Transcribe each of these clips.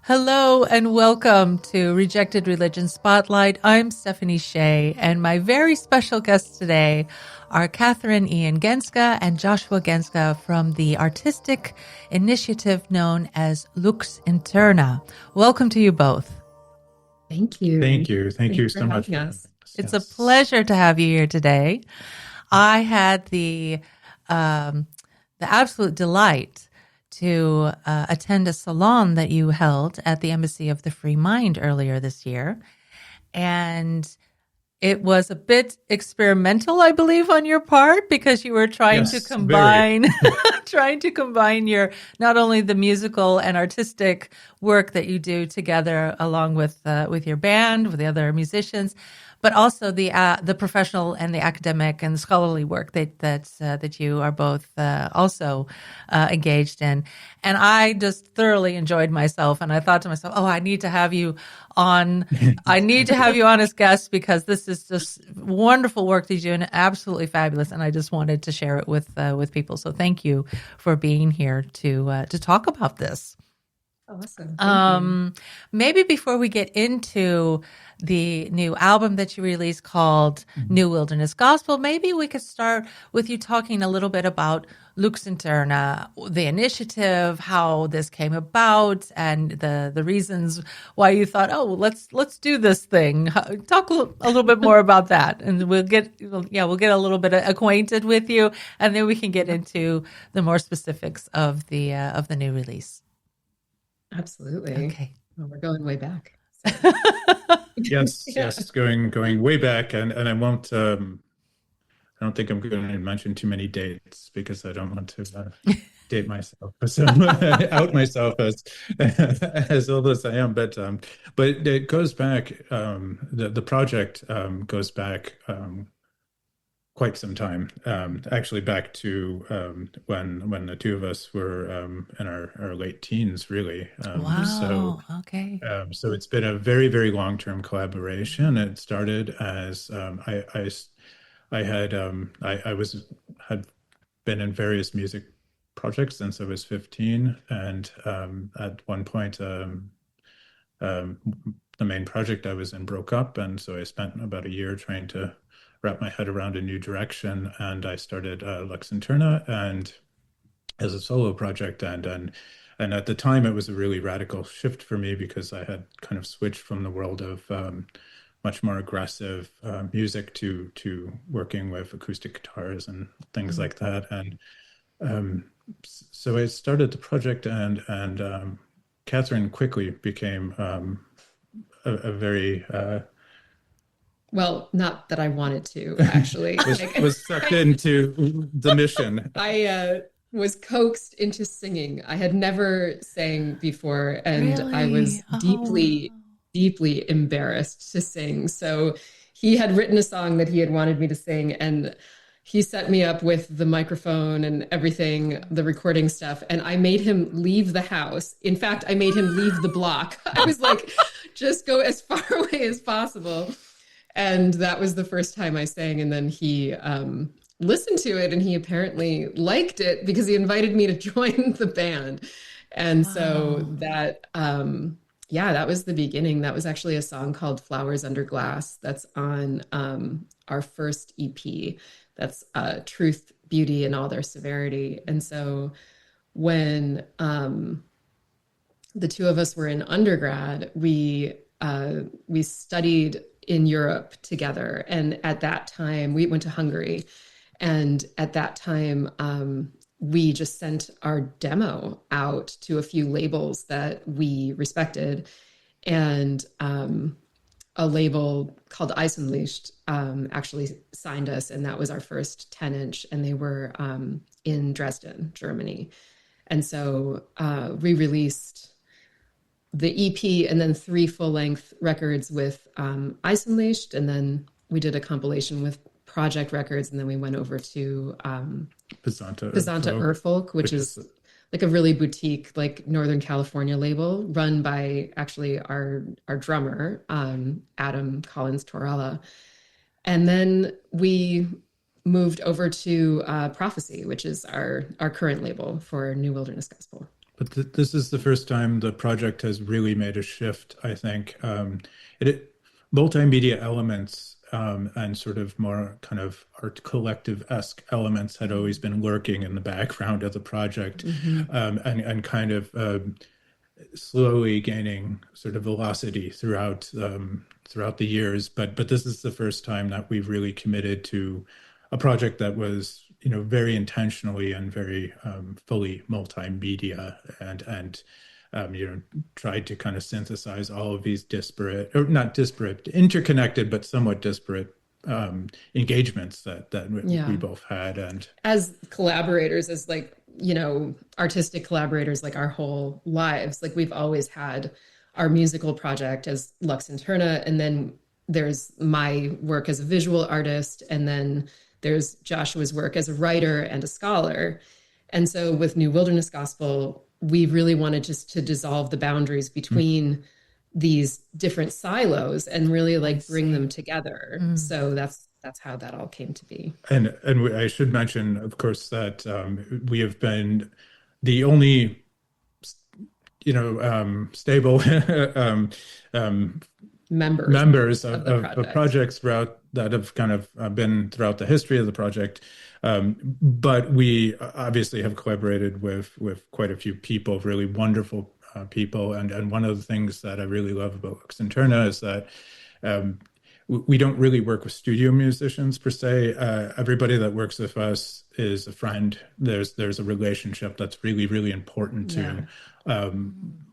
Hello and welcome to Rejected Religion Spotlight. I'm Stephanie Shea, and my very special guests today are Kathryn Ian Gentzke and Joshua Gentzke from the artistic initiative known as LUX INTERNA. Welcome to you both. Thank you. Thank you. Thank you so much. It's a pleasure to have you here today. I had the absolute delight to attend a salon that you held at the Embassy of the Free Mind earlier this year. And it was a bit experimental, I believe, on your part, because you were trying to combine your, not only the musical and artistic work that you do together along with your band, with the other musicians, but also the professional and the academic and scholarly work that you are both also engaged in. And I just thoroughly enjoyed myself. And I thought to myself, I need to have you on. I need to have you on as guest, because this is just wonderful work that you do and absolutely fabulous. And I just wanted to share it with people. So thank you for being here to talk about this. Awesome. Maybe before we get into the new album that you released called New Wilderness Gospel, maybe we could start with you talking a little bit about Lux Interna, the initiative, how this came about, and the reasons why you thought, let's do this thing. Talk a little bit more about that, and we'll get a little bit acquainted with you, and then we can get into the more specifics of the new release. Absolutely. Okay. Well, we're going way back. Yes, going way back, and I won't. I don't think I'm going to mention too many dates, because I don't want to date myself, so out myself as old as I am. But it goes back. The project goes back quite some time, actually back to when the two of us were in our late teens, really. Wow. Okay. So it's been a very, very long-term collaboration. It started as I had been in various music projects since I was 15, and at one point the main project I was in broke up, and so I spent about a year trying to wrap my head around a new direction, and I started LUX INTERNA and as a solo project, and at the time it was a really radical shift for me, because I had kind of switched from the world of much more aggressive music to working with acoustic guitars and things like that, and so I started the project, and Kathryn quickly became a very well, not that I wanted to, actually. was sucked into the mission. I was coaxed into singing. I had never sang before, and Really? I was deeply embarrassed to sing. So he had written a song that he had wanted me to sing, and he set me up with the microphone and everything, the recording stuff, and I made him leave the house. In fact, I made him leave the block. I was like, just go as far away as possible. And that was the first time I sang. And then he listened to it, and he apparently liked it, because he invited me to join the band. And so that, that was the beginning. That was actually a song called Flowers Under Glass. That's on our first EP. That's Truth, Beauty, and All Their Severity. And so when the two of us were in undergrad, we studied in Europe together. And at that time, we went to Hungary. And at that time, we just sent our demo out to a few labels that we respected. And a label called Eisenlicht actually signed us, and that was our first 10-inch, and they were in Dresden, Germany. And so we released the EP and then 3 full-length records with Eisenlicht, and then we did a compilation with Project Records, and then we went over to Pesante Urfolk, which is like a really boutique, like Northern California label run by actually our drummer, Adam Collins Torella. And then we moved over to Prophecy, which is our current label for New Wilderness Gospel. But this is the first time the project has really made a shift, I think. Multimedia elements and sort of more kind of art collective-esque elements had always been lurking in the background of the project, and kind of slowly gaining sort of velocity throughout the years. But this is the first time that we've really committed to a project that was, very intentionally and very fully multimedia, and tried to kind of synthesize all of these interconnected, but somewhat disparate engagements that we both had. And as collaborators, as artistic collaborators, like our whole lives, like we've always had our musical project as Lux Interna, and then there's my work as a visual artist, and then there's Joshua's work as a writer and a scholar. And so with New Wilderness Gospel, we really wanted just to dissolve the boundaries between these different silos and really bring them together. So that's how that all came to be. And I should mention, of course, that we have been the only, stable members of the projects that have kind of been throughout the history of the project. But we obviously have collaborated with quite a few people, really wonderful people. And one of the things that I really love about Lux Interna is that we don't really work with studio musicians per se. Everybody that works with us is a friend. There's a relationship that's really, really important to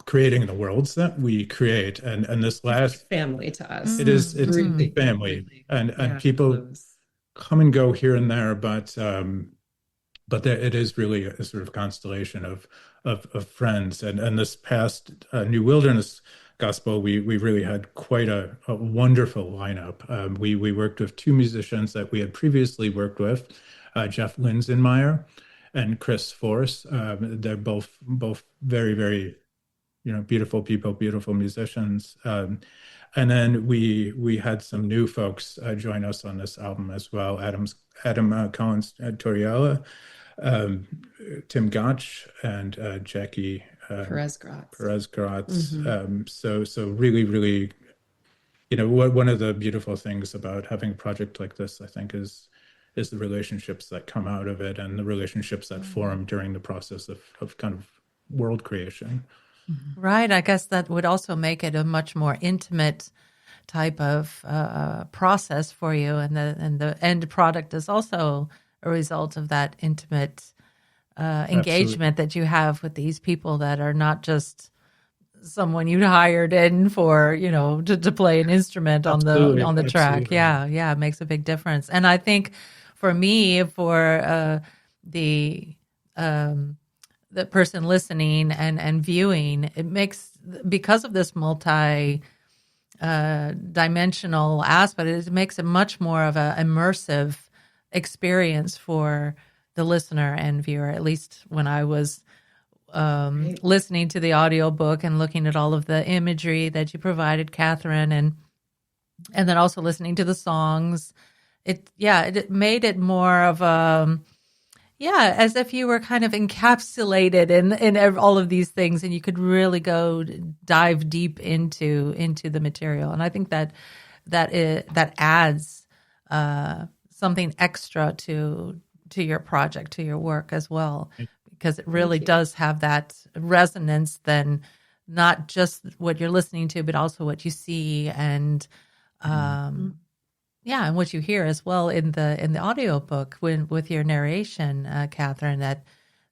creating the worlds that we create. And this last family to us. It's really family. Really, and people close. Come and go here and there, but it is really a sort of constellation of friends. And this past New Wilderness Gospel, we really had quite a wonderful lineup. We worked with two musicians that we had previously worked with, Jeff Linsenmeyer and Chris Force. They're both very, very beautiful people, beautiful musicians. And then we had some new folks join us on this album as well. Adam Collins Torriella, Tim Gotch, and Jackie Perez-Gratz. So really, really, one of the beautiful things about having a project like this, I think, is the relationships that come out of it and the relationships that form during the process of kind of world creation. Right. I guess that would also make it a much more intimate type of process for you, and the end product is also a result of that intimate engagement that you have with these people that are not just someone you hired in for, to play an instrument on the track. Yeah, it makes a big difference. And I think for me, for the person listening and viewing, it makes, because of this dimensional aspect, it makes it much more of an immersive experience for the listener and viewer. At least when I was listening to the audiobook and looking at all of the imagery that you provided, Kathryn, and then also listening to the songs, it made it more of as if you were kind of encapsulated in all of these things, and you could really dive deep into the material. And I think that adds something extra to your project, to your work as well, because it really does have that resonance, then not just what you're listening to, but also what you see and and what you hear as well in the audiobook with your narration, Kathryn, that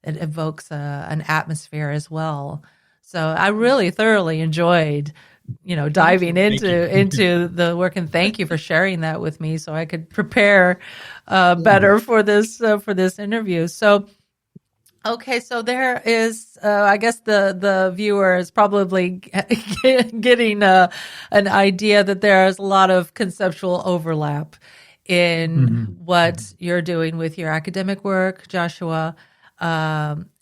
it evokes an atmosphere as well. So I really thoroughly enjoyed, diving into the work, and thank you for sharing that with me so I could prepare better for this interview. So, okay, so there is, I guess the viewer is probably getting an idea that there is a lot of conceptual overlap in what you're doing with your academic work, Joshua,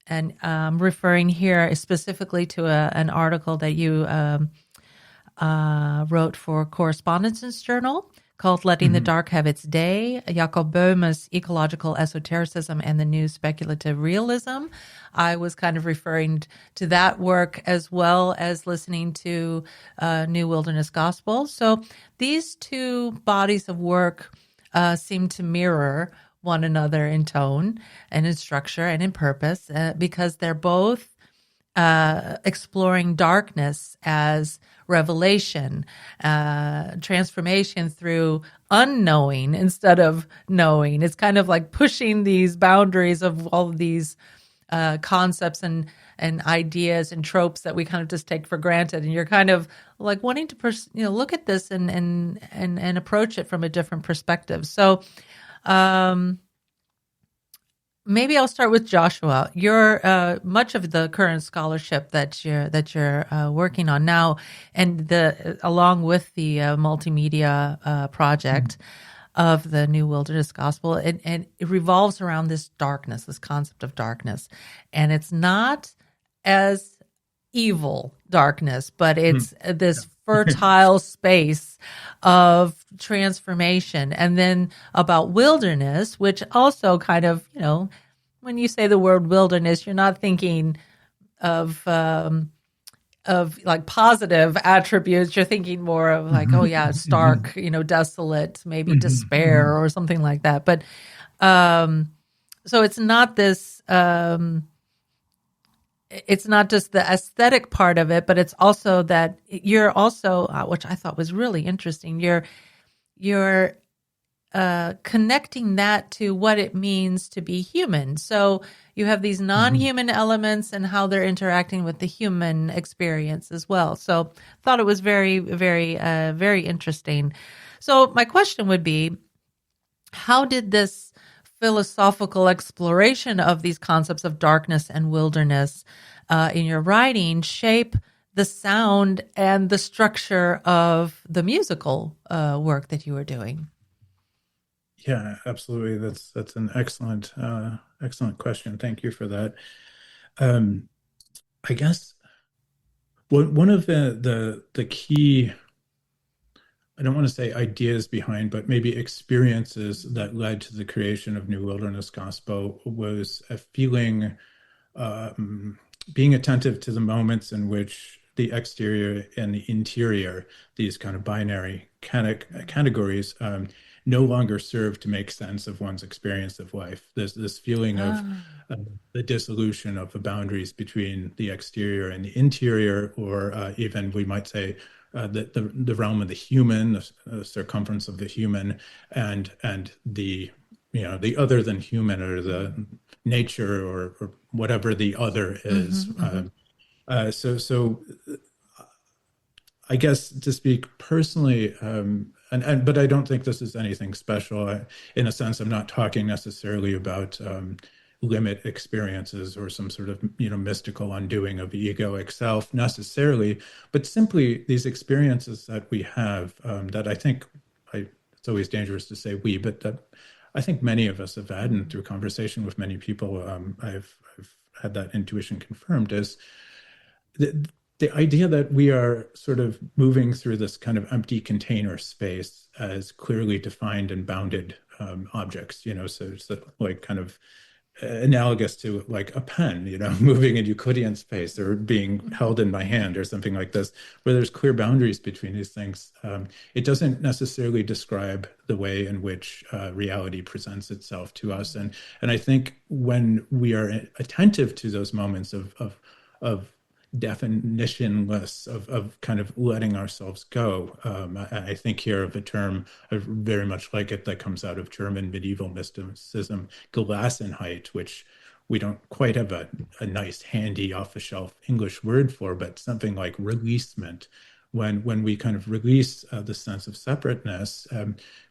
and I'm referring here specifically to an article that you wrote for Correspondence Journal called Letting the Dark Have Its Day, Jacob Boehme's Ecological Esotericism and the New Speculative Realism. I was kind of referring to that work as well as listening to New Wilderness Gospel. So these two bodies of work seem to mirror one another in tone and in structure and in purpose because they're both exploring darkness as revelation, transformation through unknowing instead of knowing. It's kind of like pushing these boundaries of all of these concepts and ideas and tropes that we kind of just take for granted. And you're kind of like wanting to look at this and approach it from a different perspective. So maybe I'll start with Joshua. You're much of the current scholarship that you're working on now, and along with the multimedia project of the New Wilderness Gospel, and it revolves around this darkness, this concept of darkness, and it's not as evil darkness, but it's this fertile space of transformation. And then about wilderness, which also kind of, when you say the word wilderness, you're not thinking of like positive attributes. You're thinking more of like, oh yeah, stark, desolate, maybe despair or something like that. But so it's not this. It's not just the aesthetic part of it, but it's also that you're also, which I thought was really interesting. You're connecting that to what it means to be human. So you have these non-human elements and how they're interacting with the human experience as well. So thought it was very, very, very interesting. So my question would be, how did this philosophical exploration of these concepts of darkness and wilderness in your writing shape the sound and the structure of the musical work that you were doing? Yeah, absolutely. That's an excellent question. Thank you for that. I guess one of the key, I don't want to say ideas behind, but maybe experiences that led to the creation of New Wilderness Gospel was a feeling, being attentive to the moments in which the exterior and the interior, these kind of binary categories, no longer serve to make sense of one's experience of life. There's this feeling of the dissolution of the boundaries between the exterior and the interior, or even we might say the realm of the human, the circumference of the human, and the the other than human, or the nature, or whatever the other is. So I guess to speak personally, but I don't think this is anything special. In a sense, I'm not talking necessarily about limit experiences or some sort of mystical undoing of the egoic self necessarily, but simply these experiences that we have that I think it's always dangerous to say we, but that I think many of us have had, and through conversation with many people, I've had that intuition confirmed, is the idea that we are sort of moving through this kind of empty container space as clearly defined and bounded objects, so it's like kind of analogous to like a pen, moving in Euclidean space or being held in my hand or something like this, where there's clear boundaries between these things. It doesn't necessarily describe the way in which reality presents itself to us. And I think when we are attentive to those moments of definitionless, of kind of letting ourselves go. I think here of a term I very much like it that comes out of German medieval mysticism, Gelassenheit, which we don't quite have a nice, handy, off-the-shelf English word for, but something like releasement. When we kind of release the sense of separateness,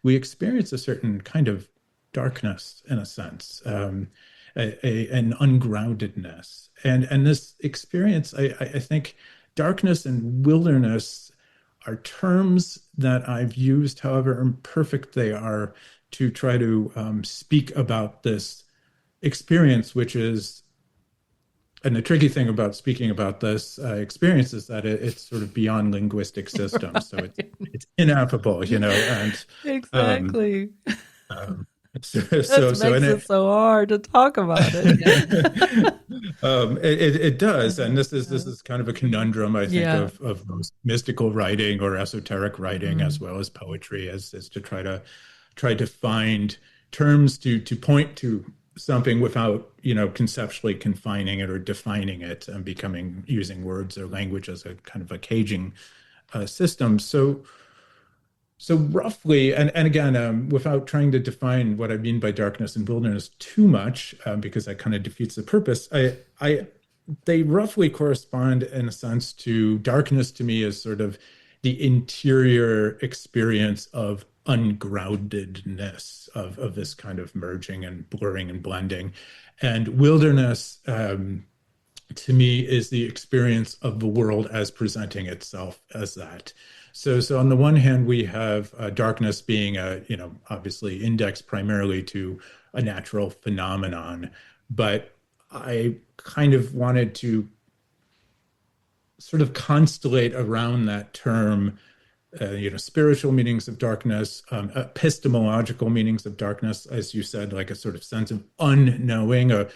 we experience a certain kind of darkness, in a sense, an ungroundedness. And this experience, I think darkness and wilderness are terms that I've used, however imperfect they are, to try to speak about this experience, which is and the tricky thing about speaking about this experience is that it's sort of beyond linguistic systems, so it's ineffable, and um, Exactly. um, This and makes it so hard to talk about it. it does, and this Yeah. is kind of a conundrum, I think, Yeah. of most mystical writing or esoteric writing, as Mm. well as poetry, is to try to find terms to point to something without conceptually confining it or defining it and becoming using words or language as a kind of a caging system. So roughly, and again, without trying to define what I mean by darkness and wilderness too much, because that kind of defeats the purpose, they roughly correspond in a sense to darkness. To me, is sort of the interior experience of ungroundedness, of this kind of merging and blurring and blending. And wilderness, to me, is the experience of the world as presenting itself as that. So on the one hand, we have darkness being obviously indexed primarily to a natural phenomenon, but I kind of wanted to sort of constellate around that term, spiritual meanings of darkness, epistemological meanings of darkness, as you said, like a sort of sense of unknowing, a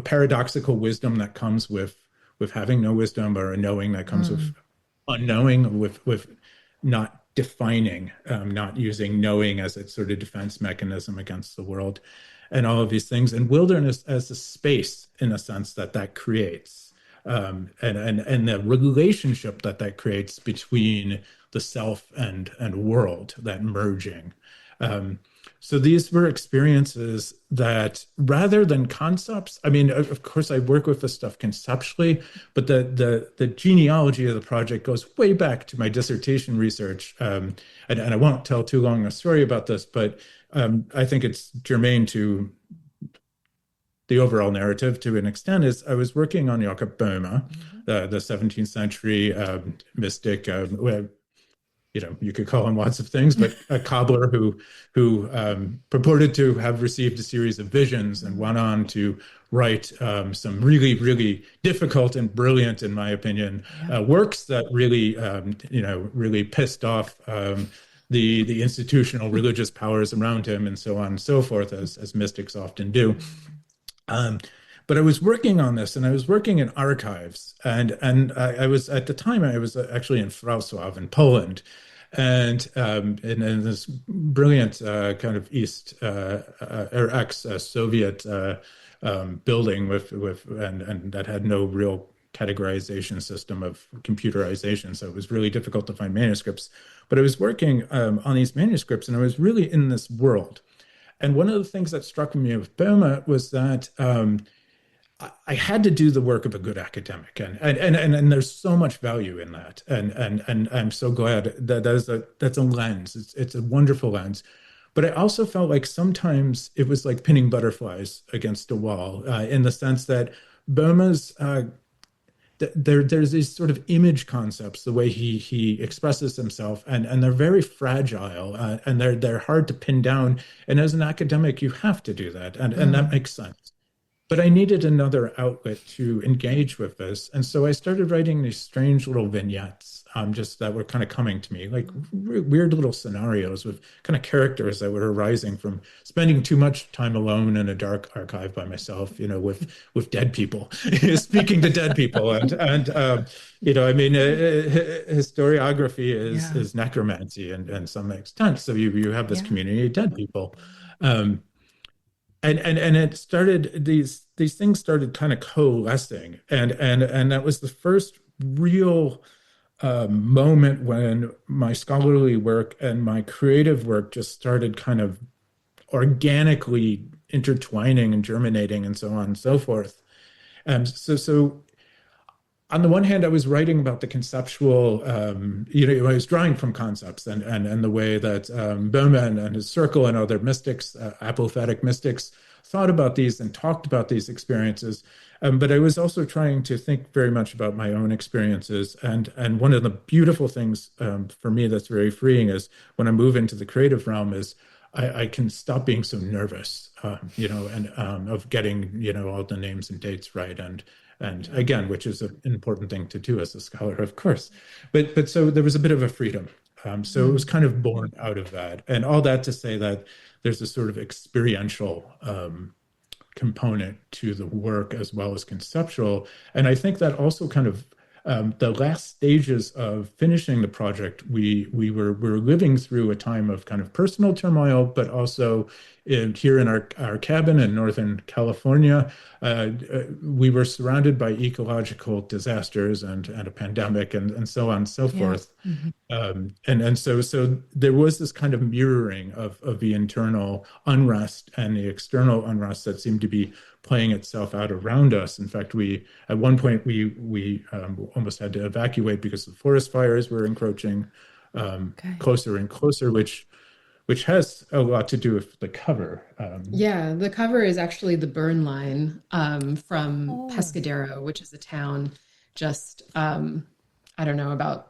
paradoxical wisdom that comes with having no wisdom, or a knowing that comes with unknowing, with not defining, not using knowing as its sort of defense mechanism against the world, and all of these things, and wilderness as a space in a sense that creates, and the relationship that creates between the self and world, that merging. So these were experiences that, rather than concepts, I mean, of course, I work with this stuff conceptually, but the genealogy of the project goes way back to my dissertation research. And I won't tell too long a story about this, but I think it's germane to the overall narrative to an extent. Is I was working on Jakob Boehme, the 17th century mystic, you could call him lots of things, but a cobbler who purported to have received a series of visions and went on to write some really, really difficult and brilliant, in my opinion, works that really, really pissed off the institutional religious powers around him, and so on and so forth, as mystics often do. But I was working on this, and I was working in archives, and I was, at the time, I was actually in Wrocław in Poland, and in this brilliant kind of East or ex-Soviet building with and that had no real categorization system of computerization, so it was really difficult to find manuscripts. But I was working on these manuscripts, and I was really in this world. And one of the things that struck me with Boehme was that I had to do the work of a good academic, and there's so much value in that, and I'm so glad that that's a lens. It's a wonderful lens, but I also felt like sometimes it was like pinning butterflies against a wall, in the sense that Boehme's there's these sort of image concepts, the way he expresses himself, and they're very fragile, and they're hard to pin down. And as an academic, you have to do that, and that makes sense. But I needed another outlet to engage with this. And so I started writing these strange little vignettes, just that were kind of coming to me, like weird little scenarios with kind of characters that were arising from spending too much time alone in a dark archive by myself, with dead people, speaking to dead people. And I mean, historiography is necromancy in some extent. So you have this community of dead people. And it started, these things started kind of coalescing, and that was the first real moment when my scholarly work and my creative work just started kind of organically intertwining and germinating, and so on and so forth. So on the one hand, I was writing about the conceptual, I was drawing from concepts, and the way that Boehme and his circle and other mystics, apophatic mystics, thought about these and talked about these experiences. But I was also trying to think very much about my own experiences. And one of the beautiful things for me that's very freeing is when I move into the creative realm is I can stop being so nervous, and of getting, all the names and dates right. And again, which is an important thing to do as a scholar, of course. But so there was a bit of a freedom. So it was kind of born out of that. And all that to say that there's a sort of experiential component to the work as well as conceptual. And I think that also kind of the last stages of finishing the project, we were living through a time of kind of personal turmoil, but also here in our cabin in Northern California, we were surrounded by ecological disasters and a pandemic and so on and so forth. And so there was this kind of mirroring of the internal unrest and the external unrest that seemed to be playing itself out around us. In fact, at one point we almost had to evacuate because the forest fires were encroaching closer and closer, which has a lot to do with the cover. Yeah, the cover is actually the burn line from Pescadero, which is a town just, I don't know, about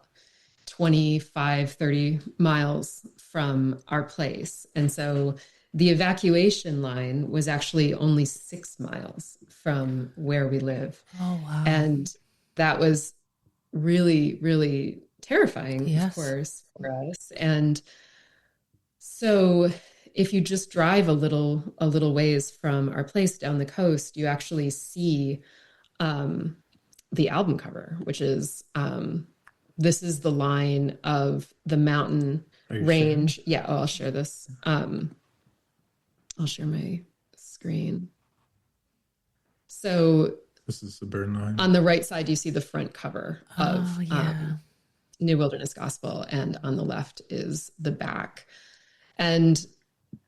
25, 30 miles from our place. And so the evacuation line was actually only 6 miles from where we live. Oh, wow. And that was really, really terrifying, Yes. of course, for us. And so if you just drive a little ways from our place down the coast, you actually see the album cover, which is this is the line of the mountain range. Sharing? Yeah, I'll share this. I'll share my screen. So This is the burn line. on the right side, you see the front cover of yeah. New Wilderness Gospel, and on the left is the back. And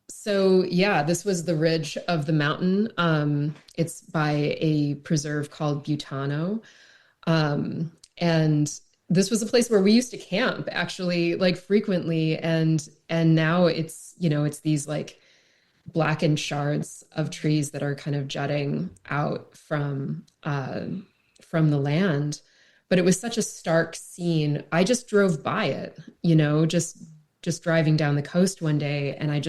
so, yeah, this was the ridge of the mountain. It's by a preserve called Butano. And this was a place where we used to camp, actually, like frequently. And now it's, it's these like blackened shards of trees that are kind of jutting out from the land. But it was such a stark scene. I just drove by it, just driving down the coast one day. And I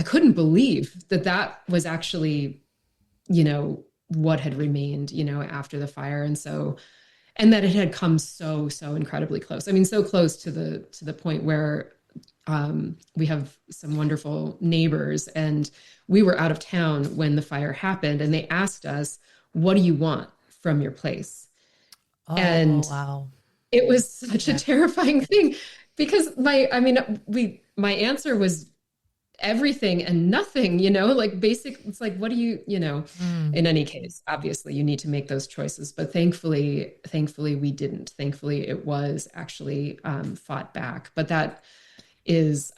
couldn't believe that was actually, what had remained, after the fire. And that it had come so incredibly close. I mean, so close to the point where we have some wonderful neighbors, and we were out of town when the fire happened, and they asked us, "What do you want from your place?" Oh, And wow. it was such a terrifying thing, because my answer was everything and nothing, like basic. It's like, what do you, in any case, obviously you need to make those choices, but thankfully we didn't. Thankfully it was actually fought back. But that is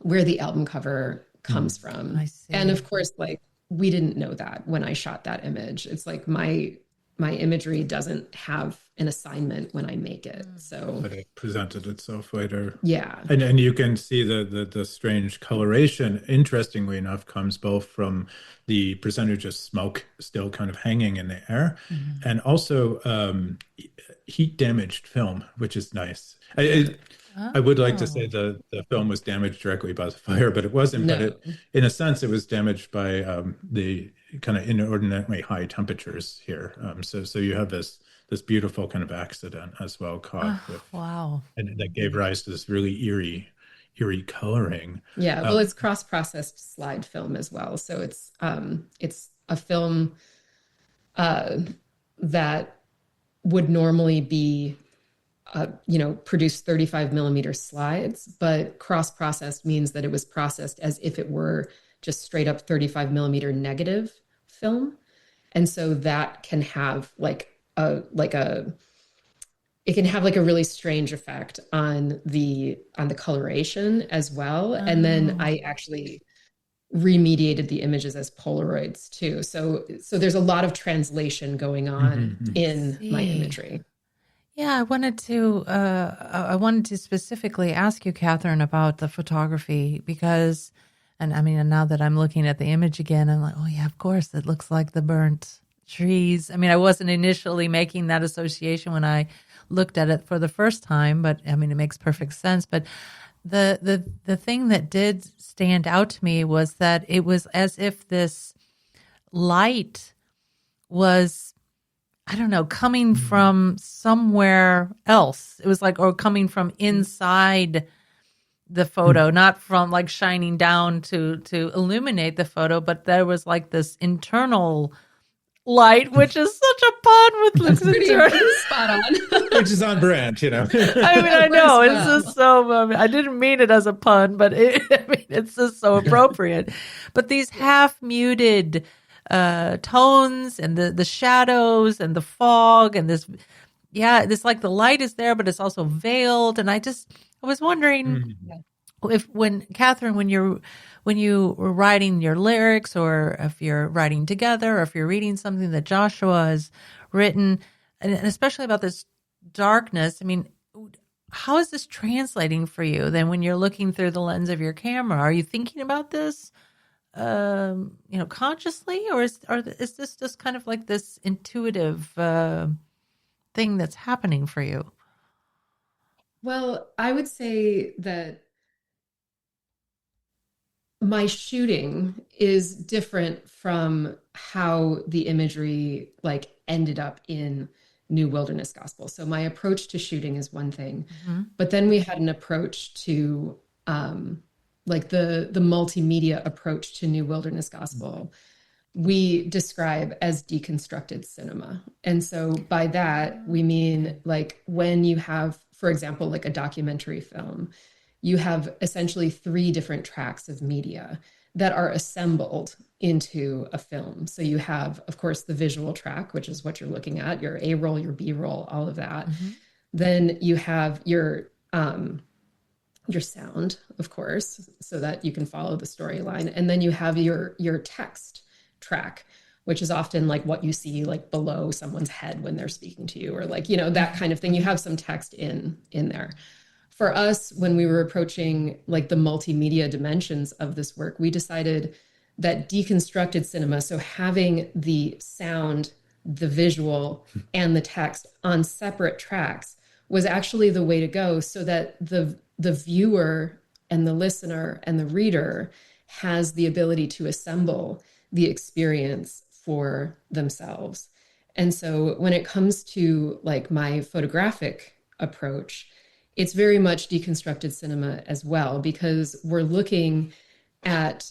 where the album cover comes from. I see. And of course, like, we didn't know that when I shot that image. It's like my imagery doesn't have an assignment when I make it. So, But it presented itself later. yeah. And you can see the strange coloration, interestingly enough, comes both from the percentage of smoke still kind of hanging in the air, and also heat damaged film, which is nice. I would like to say the film was damaged directly by the fire, but it wasn't. No. But in a sense, it was damaged by the kind of inordinately high temperatures here. So you have this beautiful kind of accident as well caught with, Wow. and that gave rise to this really eerie coloring. Yeah, well, it's cross-processed slide film as well. So it's a film that would normally be produced 35 millimeter slides, but cross-processed means that it was processed as if it were just straight up 35 millimeter negative film. And so that can have it can have like a really strange effect on the coloration as well. And then I actually remediated the images as Polaroids too. So there's a lot of translation going on in my imagery. Yeah, I wanted to specifically ask you, Kathryn, about the photography because, and I mean, now that I'm looking at the image again, I'm like, oh yeah, of course, it looks like the burnt trees. I mean, I wasn't initially making that association when I looked at it for the first time, but I mean, it makes perfect sense. But the thing that did stand out to me was that it was as if this light was, I don't know, coming from somewhere else. It was like, or coming from inside the photo, not from like shining down to illuminate the photo, but there was like this internal light, which is such a pun with LUX INTERNA. Spot on. Which is on brand, you know. I mean, I know it's just so. I didn't mean it as a pun, but it's just so appropriate. But these half muted tones and the shadows and the fog and this, this like the light is there, but it's also veiled. And I was wondering when Kathryn, when you were writing your lyrics, or if you're writing together, or if you're reading something that Joshua has written, and especially about this darkness, I mean, how is this translating for you then when you're looking through the lens of your camera? Are you thinking about this, consciously, or is this just kind of like this intuitive thing that's happening for you? Well, I would say that my shooting is different from how the imagery like ended up in New Wilderness Gospel. So my approach to shooting is one thing, but then we had an approach to like the multimedia approach to New Wilderness Gospel. We describe as deconstructed cinema. And so by that, we mean like when you have, for example, like a documentary film, you have essentially 3 different tracks of media that are assembled into a film. So you have, of course, the visual track, which is what you're looking at, your A-roll, your B-roll, all of that. Then you have your sound, of course, so that you can follow the storyline. And then you have your text track, which is often like what you see like below someone's head when they're speaking to you, or like, that kind of thing. You have some text in there. For us, when we were approaching like the multimedia dimensions of this work, we decided that deconstructed cinema, so having the sound, the visual, and the text on separate tracks, was actually the way to go, so that the viewer and the listener and the reader has the ability to assemble the experience for themselves. And so when it comes to like my photographic approach, it's very much deconstructed cinema as well, because we're looking at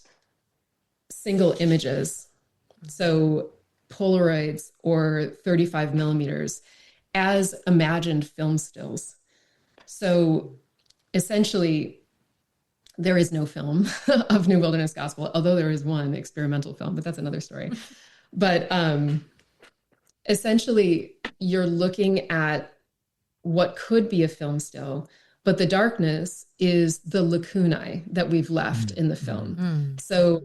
single images, so Polaroids or 35 millimeters, as imagined film stills. So essentially, there is no film of New Wilderness Gospel, although there is one experimental film, but that's another story. But essentially, you're looking at what could be a film still, but the darkness is the lacunae that we've left in the film. So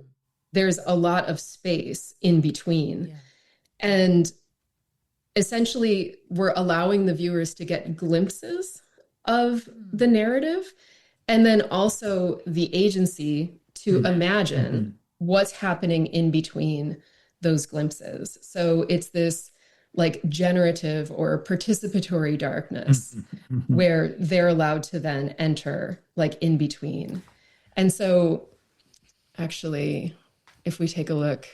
there's a lot of space in between. And essentially, we're allowing the viewers to get glimpses of the narrative, and then also the agency to imagine what's happening in between those glimpses. So it's this like generative or participatory darkness where they're allowed to then enter like in between. And so actually, if we take a look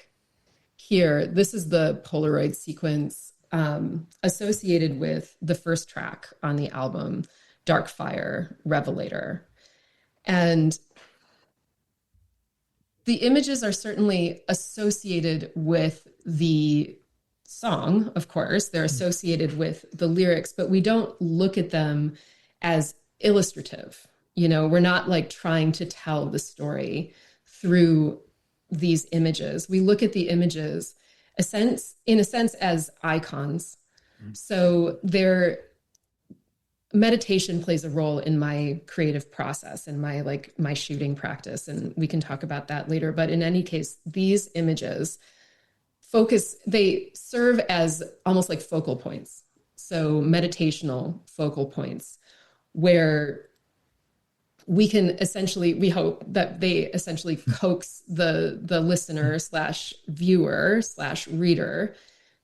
here, this is the Polaroid sequence associated with the first track on the album, Dark Fire Revelator. And the images are certainly associated with the song, of course, they're associated with the lyrics, but we don't look at them as illustrative. We're not like trying to tell the story through these images. We look at the images in a sense as icons. So meditation plays a role in my creative process and my shooting practice, and we can talk about that later. But in any case, these images they serve as almost like focal points. So meditational focal points where we hope that they essentially coax the listener / viewer / reader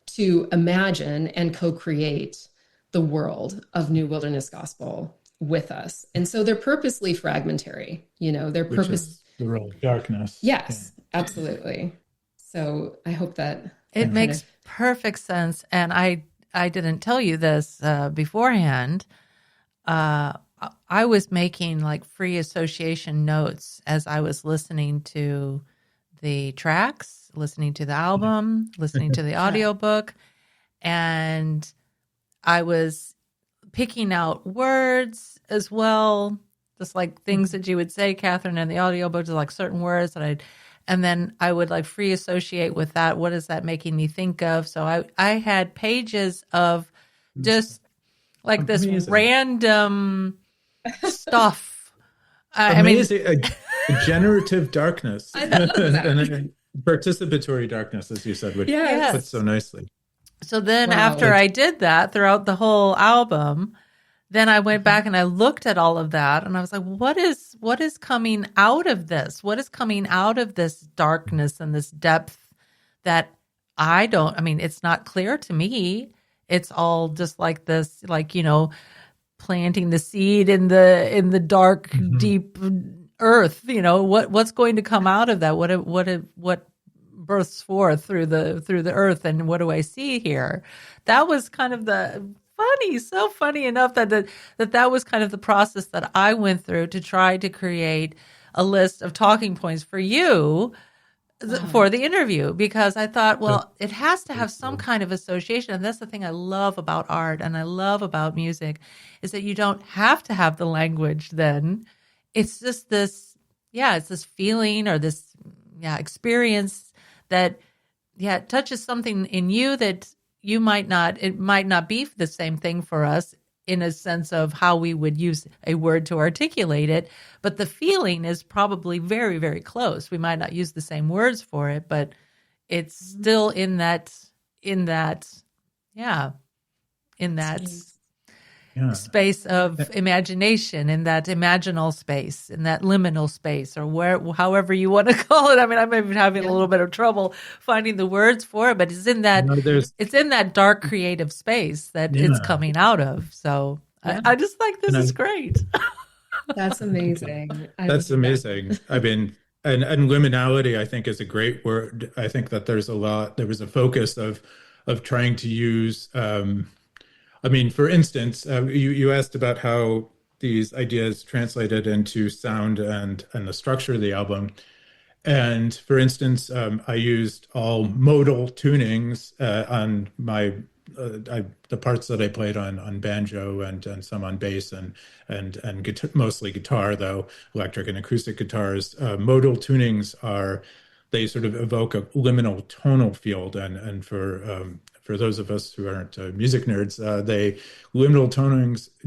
to imagine and co-create the world of New Wilderness Gospel with us. And so they're purposely fragmentary, they're Which is the role of darkness. Yes, absolutely. So I hope that it makes perfect sense. And I didn't tell you this beforehand. I was making like free association notes as I was listening to the tracks, listening to the album, listening to the audiobook, and I was picking out words as well, just like things that you would say, Kathryn, in the audiobook, like certain words and then I would like free associate with that. What is that making me think of? So I had pages of just like this random stuff. Amazing. A generative darkness. And a participatory darkness, as you said, which puts so nicely. So then after I did that throughout the whole album, then I went back and I looked at all of that and I was like, what is coming out of this? What is coming out of this darkness and this depth that it's not clear to me. It's all just like this, like, planting the seed in the dark, deep earth, what's going to come out of that? What bursts forth through the earth, and what do I see here? That was kind of so funny enough that was kind of the process that I went through to try to create a list of talking points for you for the interview, because I thought, well, it has to have some kind of association. And that's the thing I love about art and I love about music, is that you don't have to have the language then. It's just this, it's this feeling or this, experience that, touches something in you that it might not be the same thing for us in a sense of how we would use a word to articulate it, but the feeling is probably very, very close. We might not use the same words for it, but it's still in that space of imagination, in that imaginal space, in that liminal space, or however you want to call it. I mean, I'm even having a little bit of trouble finding the words for it, but it's in that dark creative space that it's coming out of. So I just think this is great. That's amazing. That's amazing. I mean, and liminality, I think, is a great word. I think that there was a focus of trying to use, for instance, you asked about how these ideas translated into sound and the structure of the album. And for instance, I used all modal tunings on the parts that I played on banjo and some on bass and guitar, mostly guitar, though electric and acoustic guitars. Modal tunings they sort of evoke a liminal tonal field, and for those of us who aren't music nerds, liminal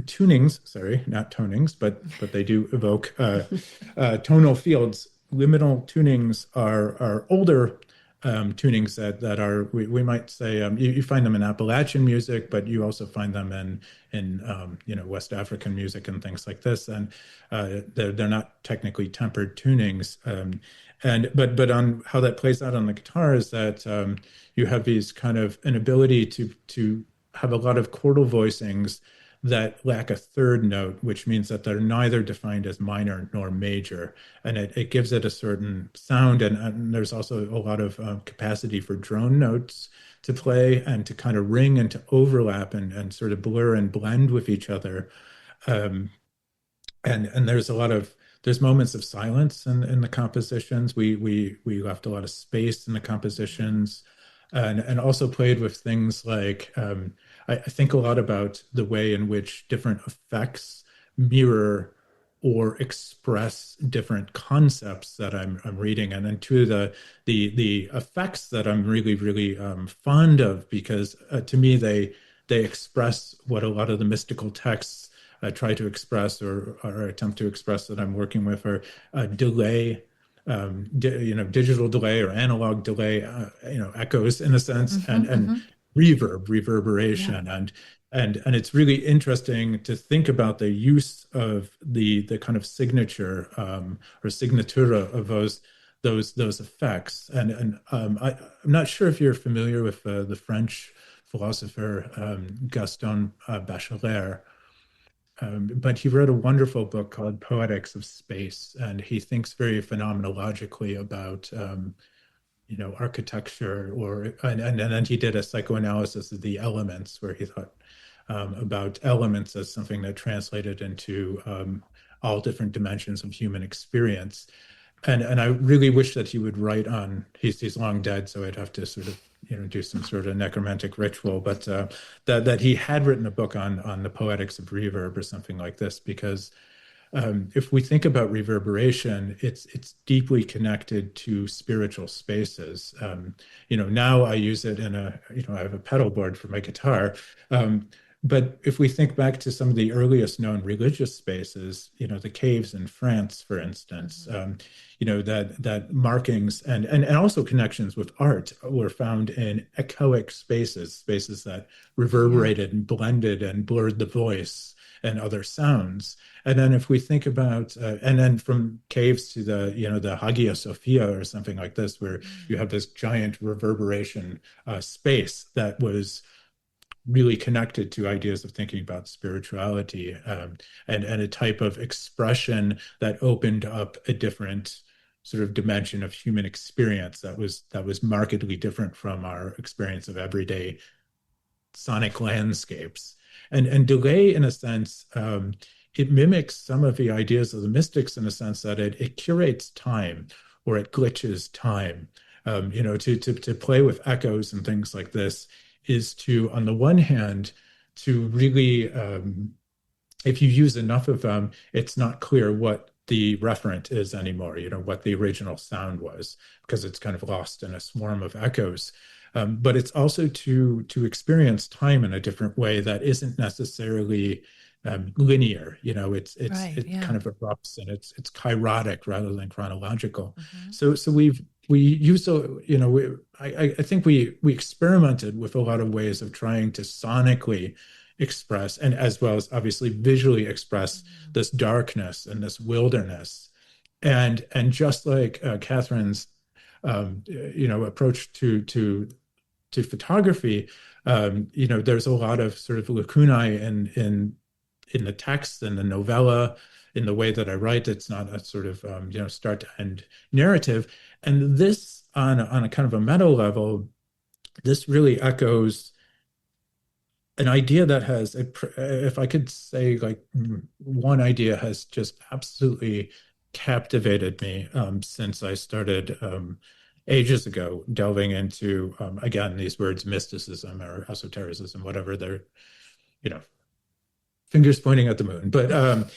tunings, sorry, not tonings, but they do evoke tonal fields. Liminal tunings are older tunings that are, we might say, you find them in Appalachian music, but you also find them in West African music and things like this, and they're not technically tempered tunings. But on how that plays out on the guitar is that you have these kind of an ability to have a lot of chordal voicings that lack a third note, which means that they're neither defined as minor nor major. And it gives it a certain sound. And there's also a lot of capacity for drone notes to play and to kind of ring and to overlap and sort of blur and blend with each other. And there's moments of silence in the compositions. We left a lot of space in the compositions, and also played with things like, I think a lot about the way in which different effects mirror or express different concepts that I'm reading. And then two of the effects that I'm really, really fond of, because to me, they express what a lot of the mystical texts try to express or attempt to express that I'm working with, are delay, digital delay or analog delay, echoes in a sense, and reverberation, and it's really interesting to think about the use of the kind of signature or signatura of those effects. And I'm not sure if you're familiar with the French philosopher Gaston Bachelard. but he wrote a wonderful book called Poetics of Space, and he thinks very phenomenologically about architecture, and then he did a psychoanalysis of the elements, where he thought about elements as something that translated into all different dimensions of human experience. And I really wish that he would write on. He's long dead, so I'd have to sort of do some sort of necromantic ritual. But that he had written a book on the poetics of reverb or something like this, because if we think about reverberation, it's deeply connected to spiritual spaces. Now I use it in I have a pedal board for my guitar. But if we think back to some of the earliest known religious spaces, the caves in France, for instance, that markings and also connections with art were found in echoic spaces that reverberated and blended and blurred the voice and other sounds. And then if we think about, and then from caves to the Hagia Sophia or something like this, where you have this giant reverberation space that was really connected to ideas of thinking about spirituality, and a type of expression that opened up a different sort of dimension of human experience that was markedly different from our experience of everyday sonic landscapes. And delay, in a sense, it mimics some of the ideas of the mystics in a sense that it curates time, or it glitches time. To play with echoes and things like this is to, on the one hand, to really, if you use enough of them, it's not clear what the referent is anymore, what the original sound was, because it's kind of lost in a swarm of echoes. But it's also to experience time in a different way that isn't necessarily linear. It kind of erupts, and it's kairotic rather than chronological. So we use I think we experimented with a lot of ways of trying to sonically express, and as well as obviously visually express, this darkness and this wilderness. And just like Kathryn's approach to photography, there's a lot of sort of lacunae in the text and the novella, in the way that I write. It's not a sort of start to end narrative. And this, on a kind of a meta level, this really echoes an idea that has, if I could say, like, one idea has just absolutely captivated me since I started ages ago delving into, again, these words, mysticism or esotericism, whatever they're, fingers pointing at the moon. But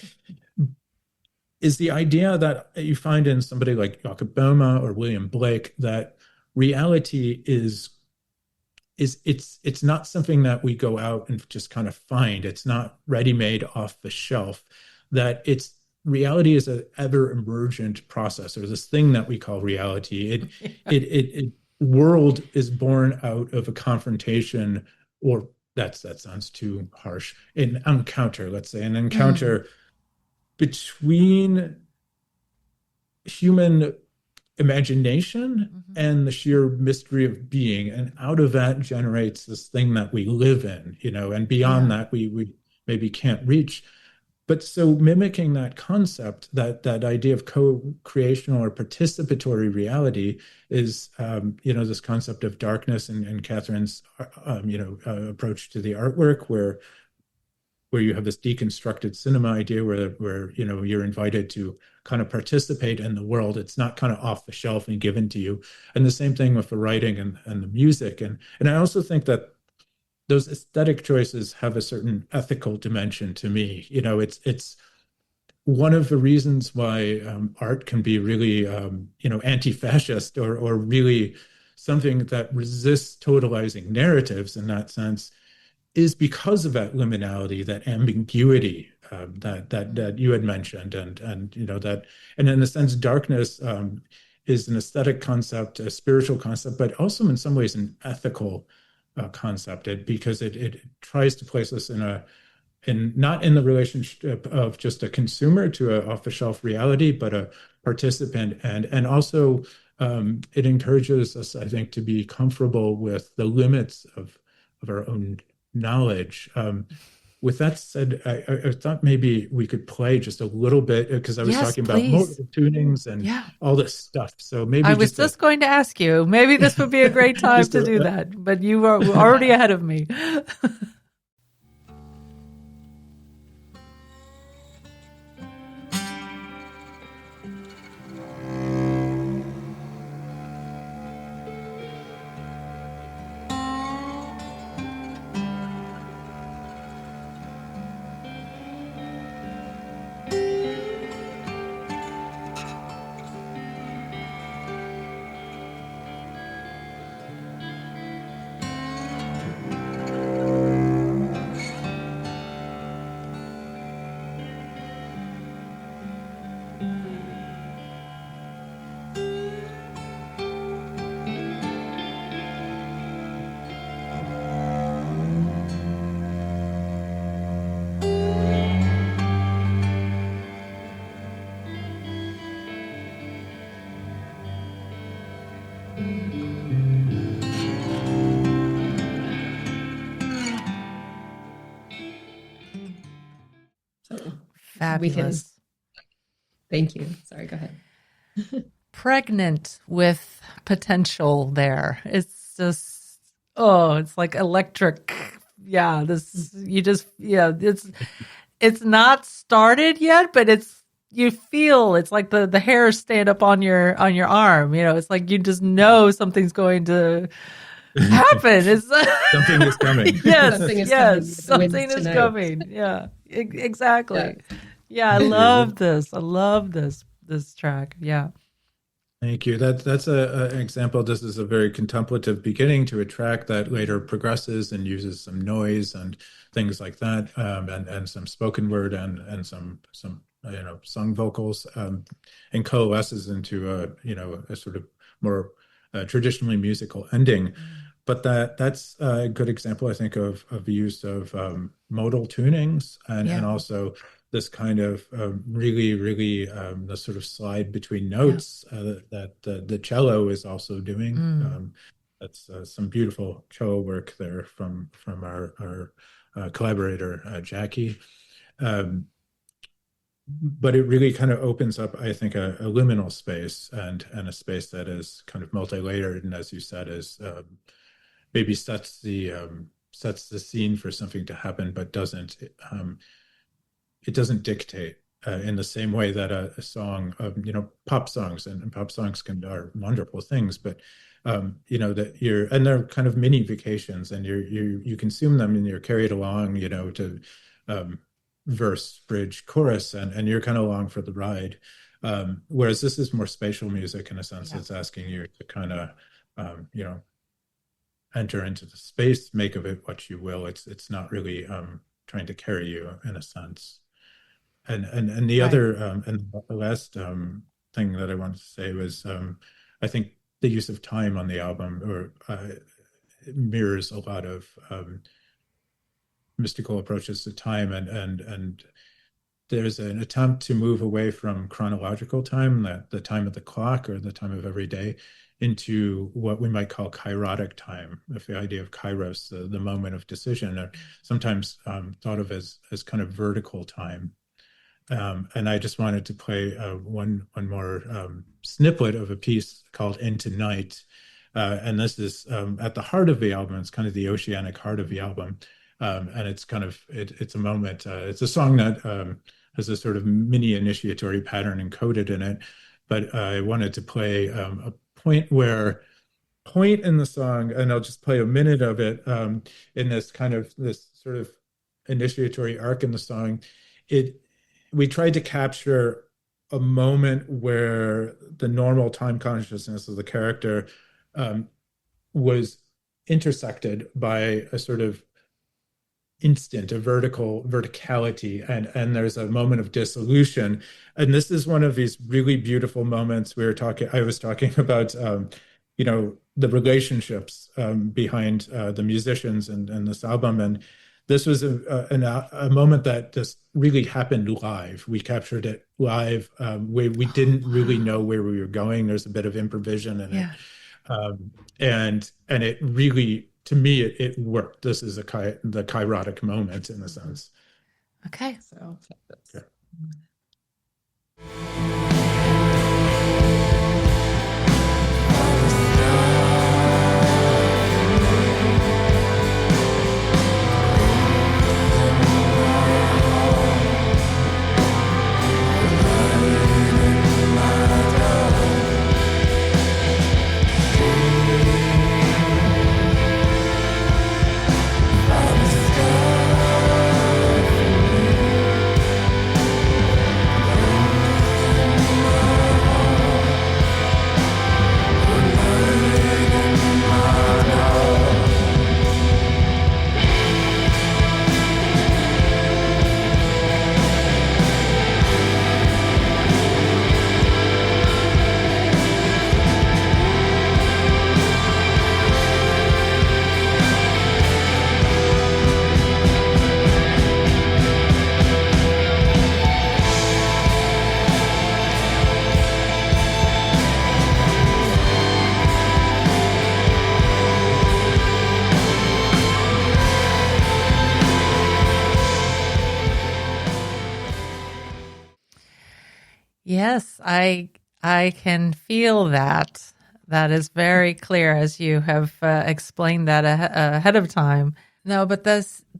is the idea that you find in somebody like Jakob Boehme or William Blake, that reality is it's not something that we go out and just kind of find. It's not ready-made off the shelf. That reality is an ever-emergent process, or this thing that we call reality. It world is born out of a confrontation, or that sounds too harsh. An encounter, let's say, an encounter between human imagination and the sheer mystery of being, and out of that generates this thing that we live in, and beyond that we maybe can't reach. But so mimicking that concept, that idea of co-creational or participatory reality, is this concept of darkness, and Kathryn's approach to the artwork, where you have this deconstructed cinema idea where you're invited to kind of participate in the world. It's not kind of off the shelf and given to you. And the same thing with the writing and the music. And I also think that those aesthetic choices have a certain ethical dimension to me. It's one of the reasons why art can be really anti-fascist, or really something that resists totalizing narratives in that sense, is because of that liminality, that ambiguity that you had mentioned, and that, and in a sense, darkness is an aesthetic concept, a spiritual concept, but also in some ways an ethical concept, because it tries to place us not in the relationship of just a consumer to an off-the-shelf reality, but a participant, and also it encourages us, I think, to be comfortable with the limits of our own knowledge. with that said, I thought maybe we could play just a little bit because I was Yes, talking about please. modal tunings and Yeah. all this stuff. So maybe I was just going to ask you, maybe this would be a great time to do that, but you are already ahead of me. Fabulous. Thank you. Sorry, go ahead. Pregnant with potential there. It's just, it's like electric. Yeah, it's not started yet, but you feel it's like the hairs stand up on your arm. It's like you just know something's going to happen. It's something is coming. Yes, something is coming. Yeah, exactly. Yeah, I love this. I love this track. Yeah. Thank you. That's an example. This is a very contemplative beginning to a track that later progresses and uses some noise and things like that, and some spoken word and some sung vocals, and coalesces into a sort of more traditionally musical ending. But that's a good example, I think, of the use of modal tunings and also this kind of really, the sort of slide between notes that the cello is also doing. That's some beautiful cello work there from our collaborator, Jackie. But it really kind of opens up, I think, a liminal space and a space that is kind of multi-layered, and as you said, is maybe sets the scene for something to happen, but it doesn't dictate in the same way that a song, pop songs and pop songs are wonderful things, but that they're kind of mini vacations, and you consume them and you're carried along, to verse, bridge, chorus, and you're kind of along for the ride. Whereas this is more spatial music in a sense. It's asking you to kind of, enter into the space, make of it what you will. It's not really trying to carry you in a sense. And the other and the last thing that I wanted to say was I think the use of time on the album mirrors a lot of mystical approaches to time, and there's an attempt to move away from chronological time, the time of the clock or the time of every day, into what we might call kairotic time, if the idea of kairos, the moment of decision, or sometimes thought of as kind of vertical time. And I just wanted to play one more snippet of a piece called Into Night. And this is at the heart of the album. It's kind of the oceanic heart of the album. And it's kind of, it's a moment, it's a song that has a sort of mini initiatory pattern encoded in it. But I wanted to play a point in the song, and I'll just play a minute of it in this sort of initiatory arc in the song. We tried to capture a moment where the normal time consciousness of the character was intersected by a sort of instant, a verticality, and there's a moment of dissolution. And this is one of these really beautiful moments. I was talking about the relationships behind the musicians and this album, and this was a moment that just really happened live. We captured it live. We didn't really know where we were going. There's a bit of improvisation in it, and it really to me, it worked. This is the kairotic moment in a sense. Okay. So that's... Yeah. Yes, I can feel that. That is very clear as you have explained that ahead of time. No, but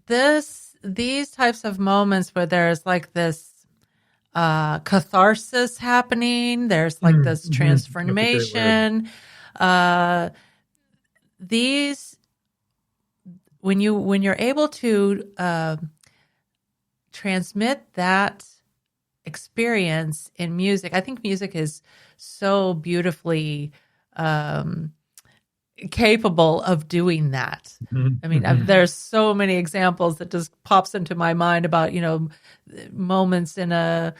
these types of moments where there's like this catharsis happening, there's like this transformation. These when you're able to transmit that experience in music, I think music is so beautifully capable of doing that. I mean, there's so many examples that just pops into my mind about, moments in a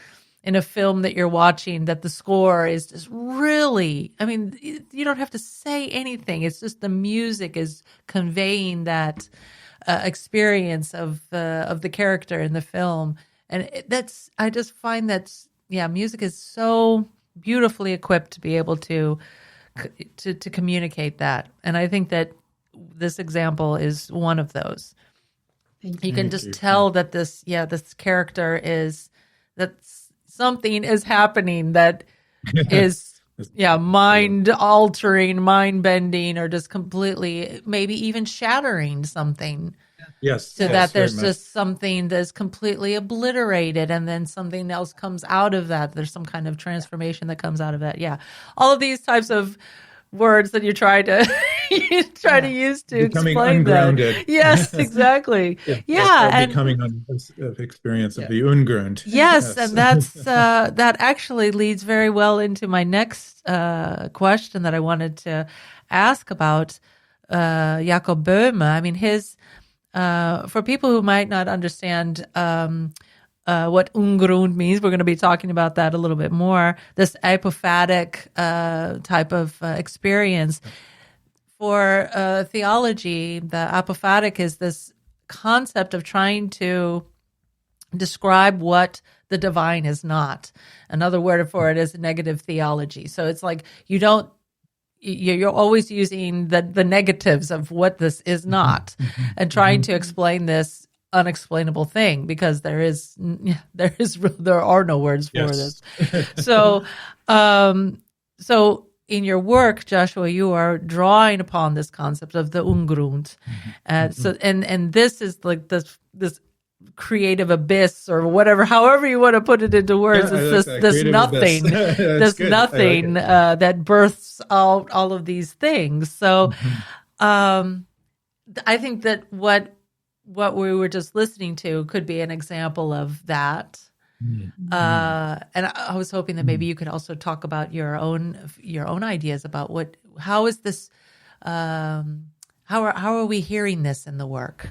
film that you're watching that the score is just really, I mean, you don't have to say anything. It's just the music is conveying that experience of the character in the film. And I just find that, music is so beautifully equipped to be able to communicate that. And I think that this example is one of those. You can just tell that this character that something is happening that is, mind altering, mind bending, or just completely, maybe even shattering something. Yes. So that there's just something that's completely obliterated, and then something else comes out of that. There's some kind of transformation that comes out of that. Yeah. All of these types of words that you try to to use to becoming explain ungrounded. that. Yes, exactly. And becoming an experience of the ungrund. Yes, and that's that actually leads very well into my next question that I wanted to ask about Jakob Böhme. I mean, his for people who might not understand what ungrund means, we're going to be talking about that a little bit more. This apophatic type of experience. For theology, the apophatic is this concept of trying to describe what the divine is not. Another word for it is negative theology. So it's like you're always using the negatives of what this is not and trying to explain this unexplainable thing, because there are no words for this. So in your work, Joshua, you are drawing upon this concept of the ungrund. And this is like this creative abyss, or whatever, however you want to put it into words. It's this nothing, this nothing that births out all of these things. So I think that what we were just listening to could be an example of that. And I was hoping that maybe you could also talk about your own ideas about how is this, how are we hearing this in the work?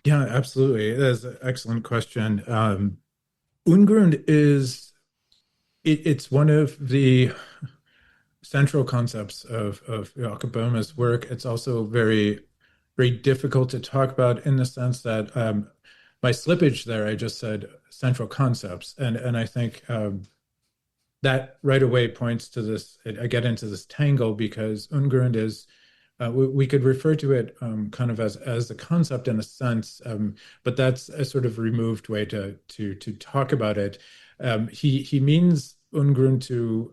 Yeah, absolutely. That's an excellent question. Ungrund it's one of the central concepts of Jakob Böhme's work. It's also very, very difficult to talk about in the sense that by slippage there, I just said central concepts. And I think that right away points to this, I get into this tangle, because ungrund is we could refer to it kind of as a concept in a sense, but that's a sort of removed way to talk about it. He means ungrund to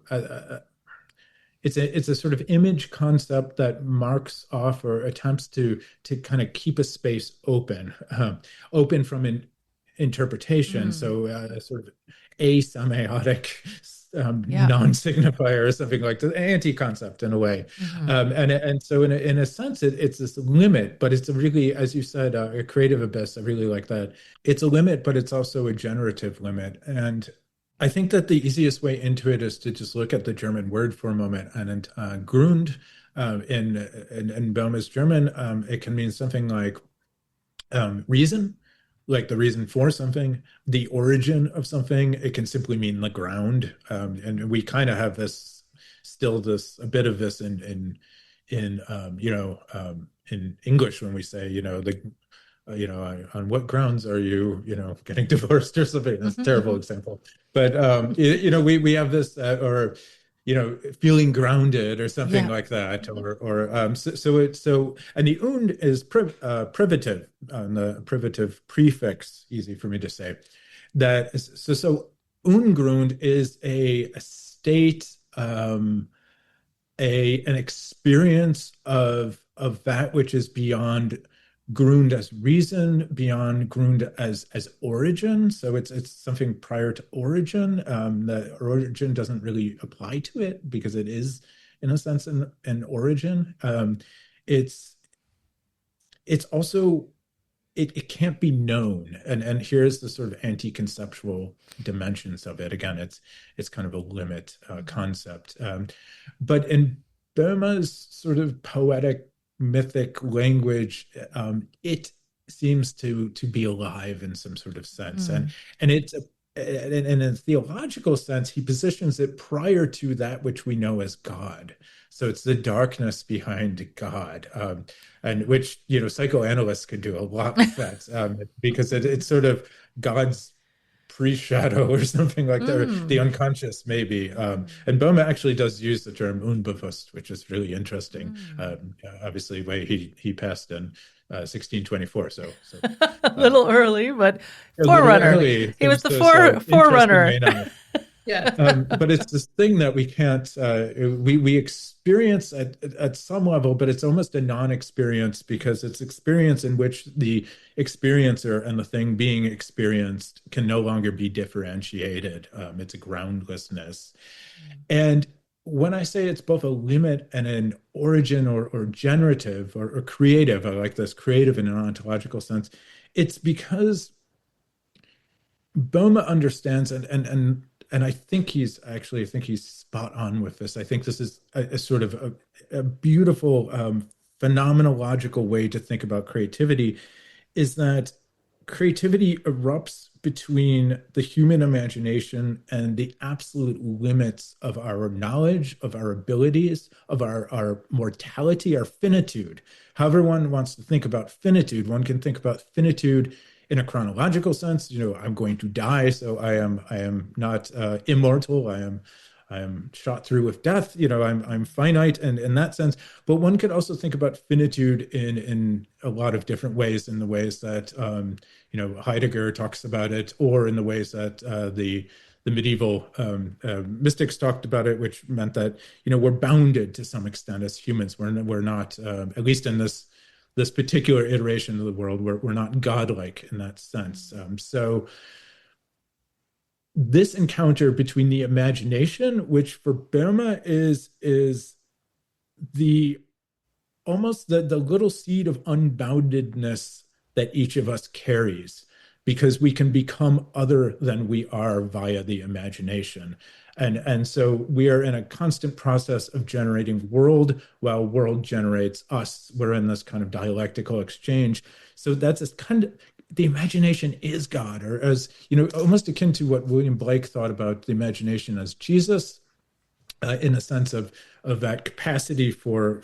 it's a sort of image concept that marks off or attempts to kind of keep a space open from interpretation. So sort of asemiotic non-signifier or something like the anti-concept in a way. And so in a sense, it's this limit, but it's a really, as you said, a creative abyss. I really like that. It's a limit, but it's also a generative limit. And I think that the easiest way into it is to just look at the German word for a moment. And Grund in Boehme's German, it can mean something like reason, like the reason for something, the origin of something. It can simply mean the ground. And we kind of have this a bit of this in English when we say, on what grounds are you, getting divorced or something? That's a terrible example. But, we have this, or, feeling grounded or something like that. And the und is privative, the privative prefix, easy for me to say. So ungrund is a state, an experience of that which is beyond Grund as reason, beyond Grund as origin. So it's something prior to origin. The origin doesn't really apply to it because it is, in a sense, an origin. It's also it can't be known, and here's the sort of anti-conceptual dimensions of it. Again, it's kind of a limit concept, but in Boehme's sort of poetic mythic language, it seems to be alive in some sort of sense, and it's in a theological sense, he positions it prior to that which we know as God. So it's the darkness behind God, and which psychoanalysts could do a lot with that, because it's sort of God's pre-shadow or something like that, the unconscious maybe. And Boehme actually does use the term unbewusst, which is really interesting. Obviously, he passed in 1624, so a little early, but forerunner. He was the forerunner. Yeah. But it's this thing that we can't, we experience at some level, but it's almost a non-experience because it's experience in which the experiencer and the thing being experienced can no longer be differentiated. It's a groundlessness. And when I say it's both a limit and an origin or generative or creative, I like this, creative in an ontological sense, it's because Boehme understands and I think he's spot on with this. I think this is a sort of a beautiful phenomenological way to think about creativity, is that creativity erupts between the human imagination and the absolute limits of our knowledge, of our abilities, of our mortality, our finitude. However one wants to think about finitude, one can think about finitude in a chronological sense. I'm going to die, so I am not immortal. I am shot through with death. I'm finite, and in that sense. But one could also think about finitude in a lot of different ways, in the ways that Heidegger talks about it, or in the ways that the medieval mystics talked about it, which meant that we're bounded to some extent as humans. We're not, at least in this particular iteration of the world, we're not godlike in that sense. So this encounter between the imagination, which for Boehme is the almost the little seed of unboundedness that each of us carries, because we can become other than we are via the imagination. And so we are in a constant process of generating world while world generates us. We're in this kind of dialectical exchange. So that's this kind of, the imagination is God, or as, almost akin to what William Blake thought about the imagination as Jesus, in a sense of that capacity for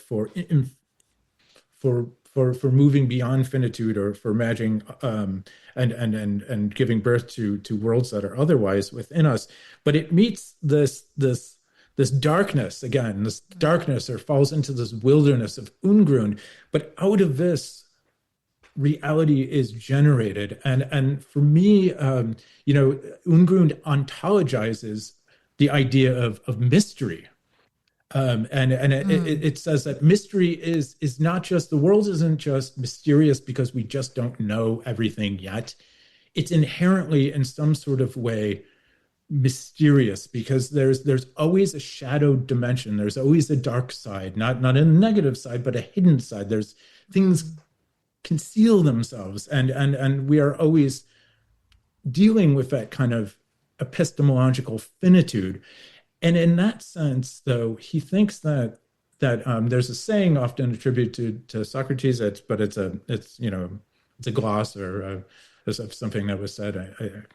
moving beyond finitude, or for imagining and giving birth to worlds that are otherwise within us. But it meets this this darkness again, this darkness, or falls into this wilderness of Ungrund. But out of this, reality is generated. And for me, Ungrund ontologizes the idea of mystery. It says that mystery is not just, the world isn't just mysterious because we just don't know everything yet. It's inherently, in some sort of way, mysterious because there's always a shadowed dimension. There's always a dark side, not a negative side, but a hidden side. There's things conceal themselves, and we are always dealing with that kind of epistemological finitude. And in that sense, though, he thinks that there's a saying often attributed to Socrates, but it's a gloss or something that was said,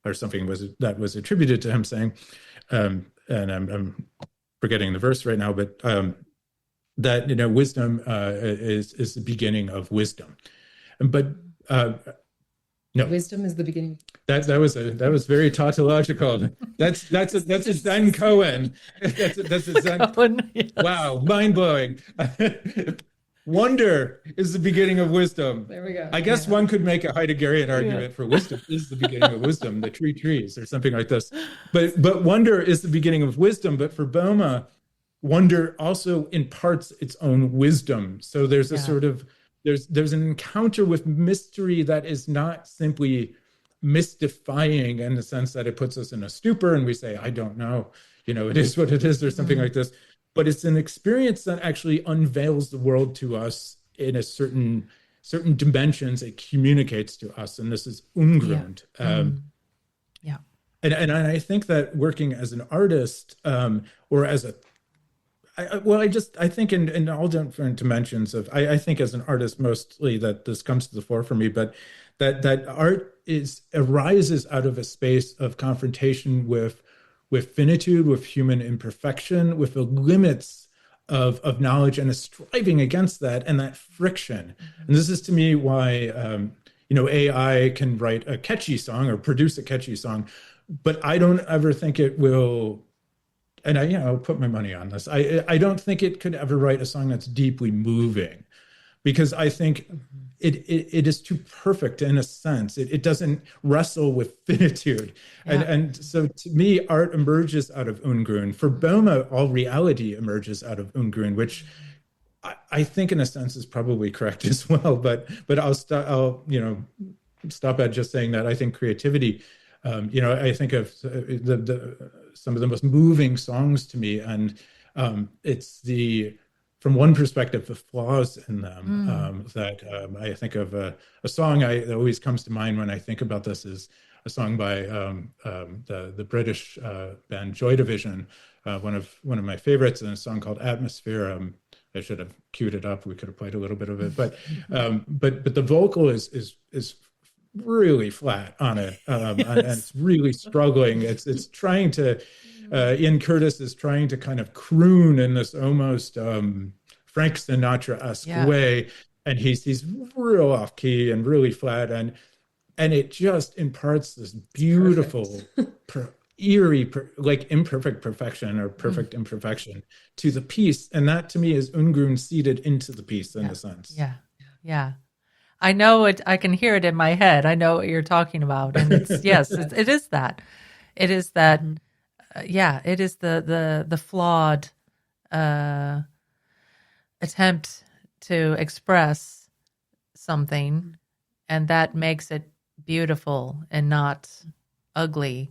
or something that was attributed to him saying, and I'm forgetting the verse right now, but that wisdom is the beginning of wisdom, but no, wisdom is the beginning. That was very tautological. That's a Zen Koan. That's a Zen Koan. Yes. Wow, mind blowing. Wonder is the beginning of wisdom. There we go. I guess one could make a Heideggerian argument for wisdom is the beginning of wisdom, the trees or something like this. But wonder is the beginning of wisdom. But for Boehme, wonder also imparts its own wisdom. So there's a sort of there's an encounter with mystery that is not simply mystifying in the sense that it puts us in a stupor and we say, I don't know, it is what it is, or something like this. But it's an experience that actually unveils the world to us in a certain dimensions. It communicates to us, and this is Ungrund. And I think that working as an artist, or as I think in all different dimensions of, I think as an artist mostly that this comes to the fore for me, but that art arises out of a space of confrontation with finitude, with human imperfection, with the limits of knowledge, and a striving against that and that friction. And this is to me why AI can write a catchy song or produce a catchy song, but I don't ever think it will. And I'll put my money on this. I don't think it could ever write a song that's deeply moving, because I think it is too perfect in a sense. It doesn't wrestle with finitude. And so to me, art emerges out of Ungrund. For Boehme, all reality emerges out of Ungrund, which I think in a sense is probably correct as well. But I'll stop at just saying that I think creativity, I think of some of the most moving songs to me, and it's from one perspective, the flaws in them that I think of a song that always comes to mind when I think about this is a song by the British band Joy Division, one of my favorites, and a song called Atmosphere. I should have queued it up. We could have played a little bit of it, but the vocal is really flat on it, and it's really struggling. It's trying to, Ian Curtis is trying to kind of croon in this almost Frank Sinatra-esque way, and he's real off key and really flat, and it just imparts this beautiful, eerie, like imperfect perfection or perfect imperfection to the piece, and that to me is Ungrund seated into the piece in a sense. Yeah. I know it. I can hear it in my head. I know what you're talking about, and it's it is that. It is that. It is the flawed attempt to express something, and that makes it beautiful and not ugly.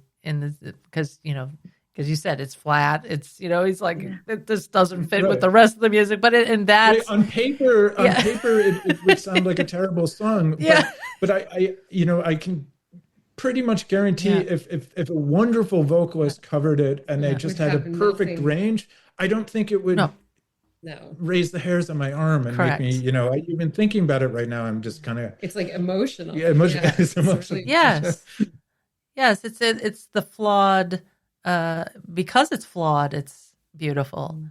Because you said it's flat. It's he's like it just doesn't fit with the rest of the music. But on paper, it would sound like a terrible song. But I can pretty much guarantee if a wonderful vocalist covered it and they just had a perfect range, I don't think it would raise the hairs on my arm and make me, even thinking about it right now, I'm just kind of. It's like emotional. Yeah, emotional. Yeah, it's emotional. Yes. Yes, it's the flawed. Because it's flawed, it's beautiful,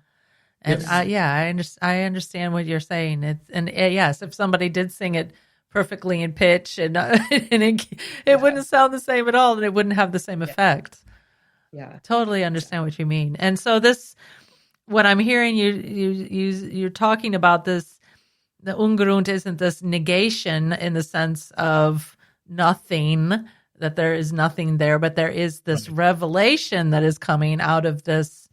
and yes. I understand what you're saying. Yes, if somebody did sing it perfectly in pitch and it wouldn't sound the same at all, and it wouldn't have the same effect. Yeah. Totally understand what you mean. And so this, what I'm hearing you're talking about this, the Ungrund isn't this negation in the sense of nothing, that there is nothing there, but there is this revelation that is coming out of this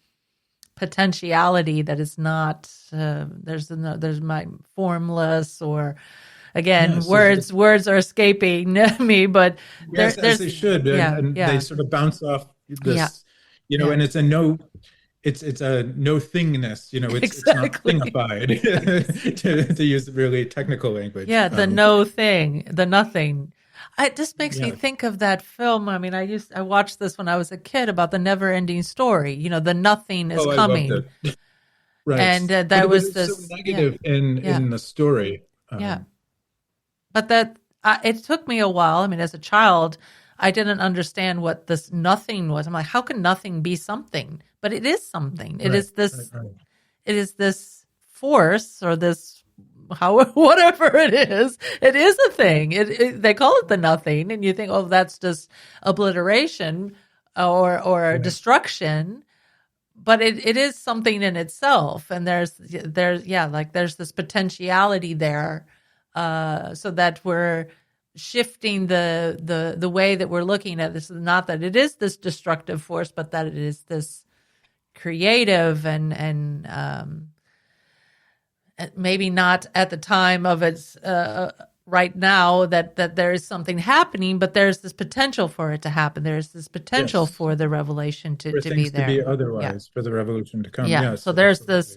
potentiality that is not, there's my formless, or again, words are escaping me, but yes, there's, as they should, and they sort of bounce off this, and it's a no. It's a no thingness, it's not thingified, to use really technical language. Yeah, the no thing, the nothing. It just makes me think of that film. I mean, I watched this when I was a kid about the never-ending story. The nothing is coming. I loved it. Right, and there was this so negative in the story. But that it took me a while. I mean, as a child, I didn't understand what this nothing was. I'm like, how can nothing be something? But it is something. It is this. It is this force, or this, whatever it is. It is a thing. They call it the nothing, and you think, oh, that's just obliteration or destruction. But it is something in itself, and there's this potentiality there, so that we're shifting the way that we're looking at this. Not that it is this destructive force, but that it is this creative and maybe not at the time of its right now that there is something happening, but there's this potential for it to happen. There's this potential for the revelation to be there. To be otherwise, for the revolution to come. Yeah. Yes, so there's absolutely.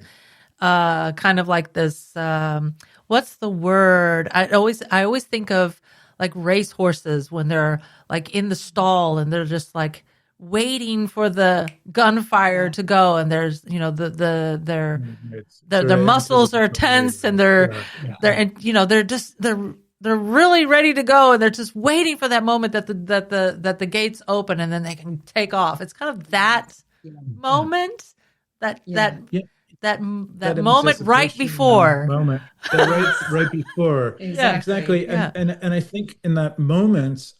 this kind of like this. What's the word? I always think of like race horses when they're like in the stall and they're just like waiting for the gunfire to go, and there's their muscles are tense, and they're really ready to go, and they're just waiting for that moment that the gates open, and then they can take off. It's kind of that moment, that moment right before. Right before. Exactly. And I think in that moment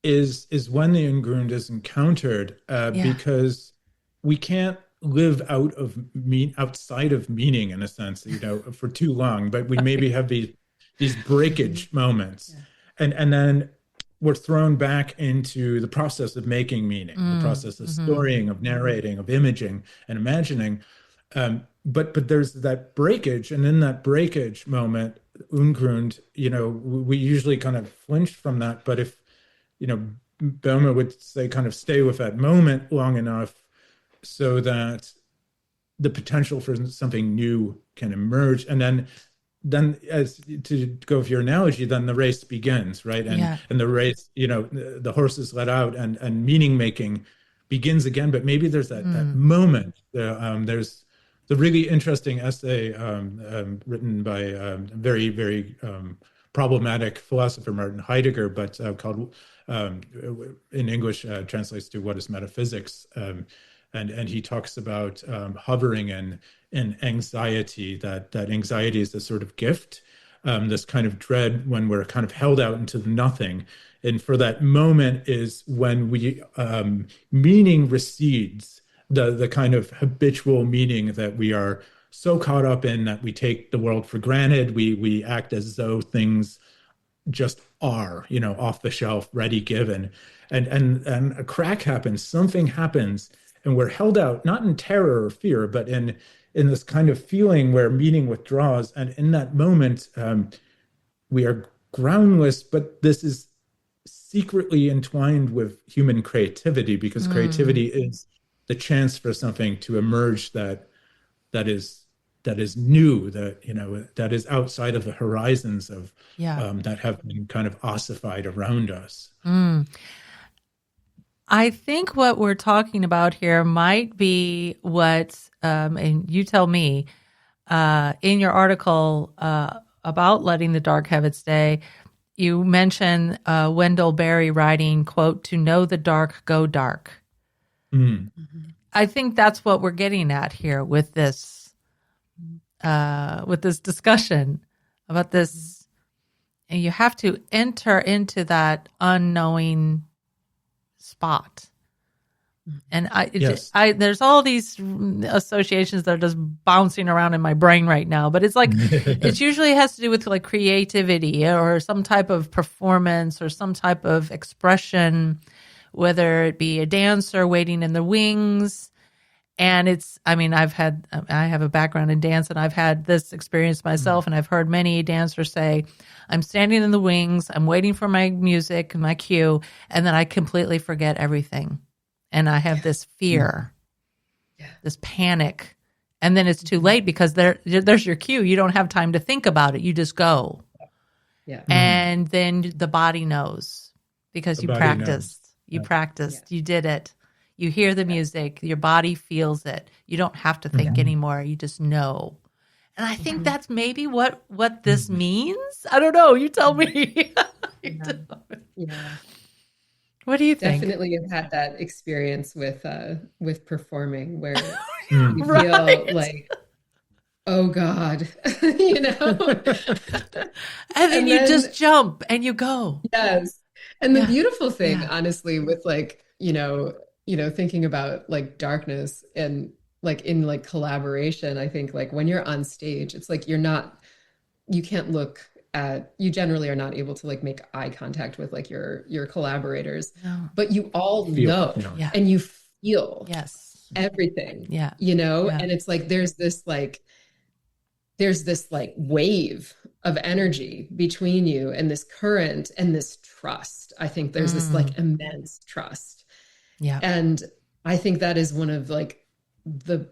is when the Ungrund is encountered, because we can't live outside of meaning, in a sense, for too long, but we maybe have these breakage moments, and then we're thrown back into the process of making meaning, the process of storying, of narrating, of imaging and imagining. But there's that breakage, and in that breakage moment, Ungrund, we usually kind of flinch from that. But if Boehme would say, kind of stay with that moment long enough so that the potential for something new can emerge, and then as to go with your analogy, then the race begins, right? And the race, the horse is let out, and meaning making begins again. But maybe there's that moment. There's the really interesting essay written by a very, very problematic philosopher, Martin Heidegger, but called, in English, translates to What is Metaphysics? And he talks about hovering in anxiety, that anxiety is a sort of gift, this kind of dread when we're kind of held out into nothing. And for that moment is when meaning recedes, the kind of habitual meaning that we are so caught up in that we take the world for granted. We act as though things just are, off the shelf, ready, given. And a crack happens, something happens, and we're held out, not in terror or fear, but in this kind of feeling where meaning withdraws. And in that moment, we are groundless, but this is secretly entwined with human creativity, because creativity is the chance for something to emerge that is new, that is outside of the horizons of that have been kind of ossified around us. I think what we're talking about here might be what, and you tell me, in your article about letting the dark have its day, you mention Wendell Berry writing, quote, "To know the dark, go dark." I think that's what we're getting at here with this discussion about this. And you have to enter into that unknowing spot And Yes. there's all these associations that are just bouncing around in my brain right now, but it's like, it usually has to do with like creativity or some type of performance or some type of expression, whether it be a dancer waiting in the wings. And I have a background in dance, and I've had this experience myself, and I've heard many dancers say, I'm standing in the wings, I'm waiting for my music, my cue, and then I completely forget everything. And I have this fear, this panic, and then it's too late because there's your cue. You don't have time to think about it. You just go. Yeah. And then the body knows because you practiced. You practiced. You did it. You hear the music. Your body feels it. You don't have to think anymore. You just know. And I think that's maybe what this means. I don't know. You tell me. Yeah. What do you think? Definitely have had that experience with performing where you feel like, oh God, and then you just jump and you go. Yes. And the beautiful thing, honestly, with like, thinking about like darkness and like in like collaboration, I think like when you're on stage, it's like you can't look at, you generally are not able to like make eye contact with like your collaborators, but you all know and you feel everything, and it's like there's this like wave of energy between you and this current and this trust. I think there's this like immense trust. Yeah. And I think that is one of like the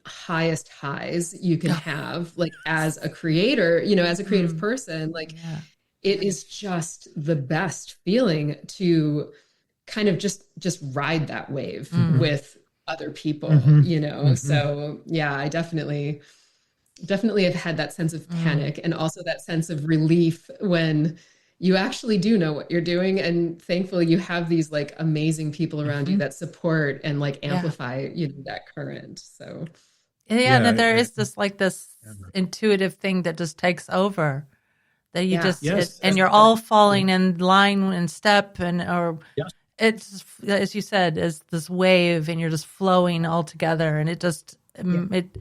highest highs you can have, like as a creator, as a creative person, like it is just the best feeling to kind of just ride that wave with other people, So I definitely have had that sense of panic and also that sense of relief when you actually do know what you're doing. And thankfully you have these like amazing people around you that support and like amplify, that current. So and there is this like this intuitive thing that just takes over that you and you're all falling in line and step it's, as you said, is this wave and you're just flowing all together and it just, it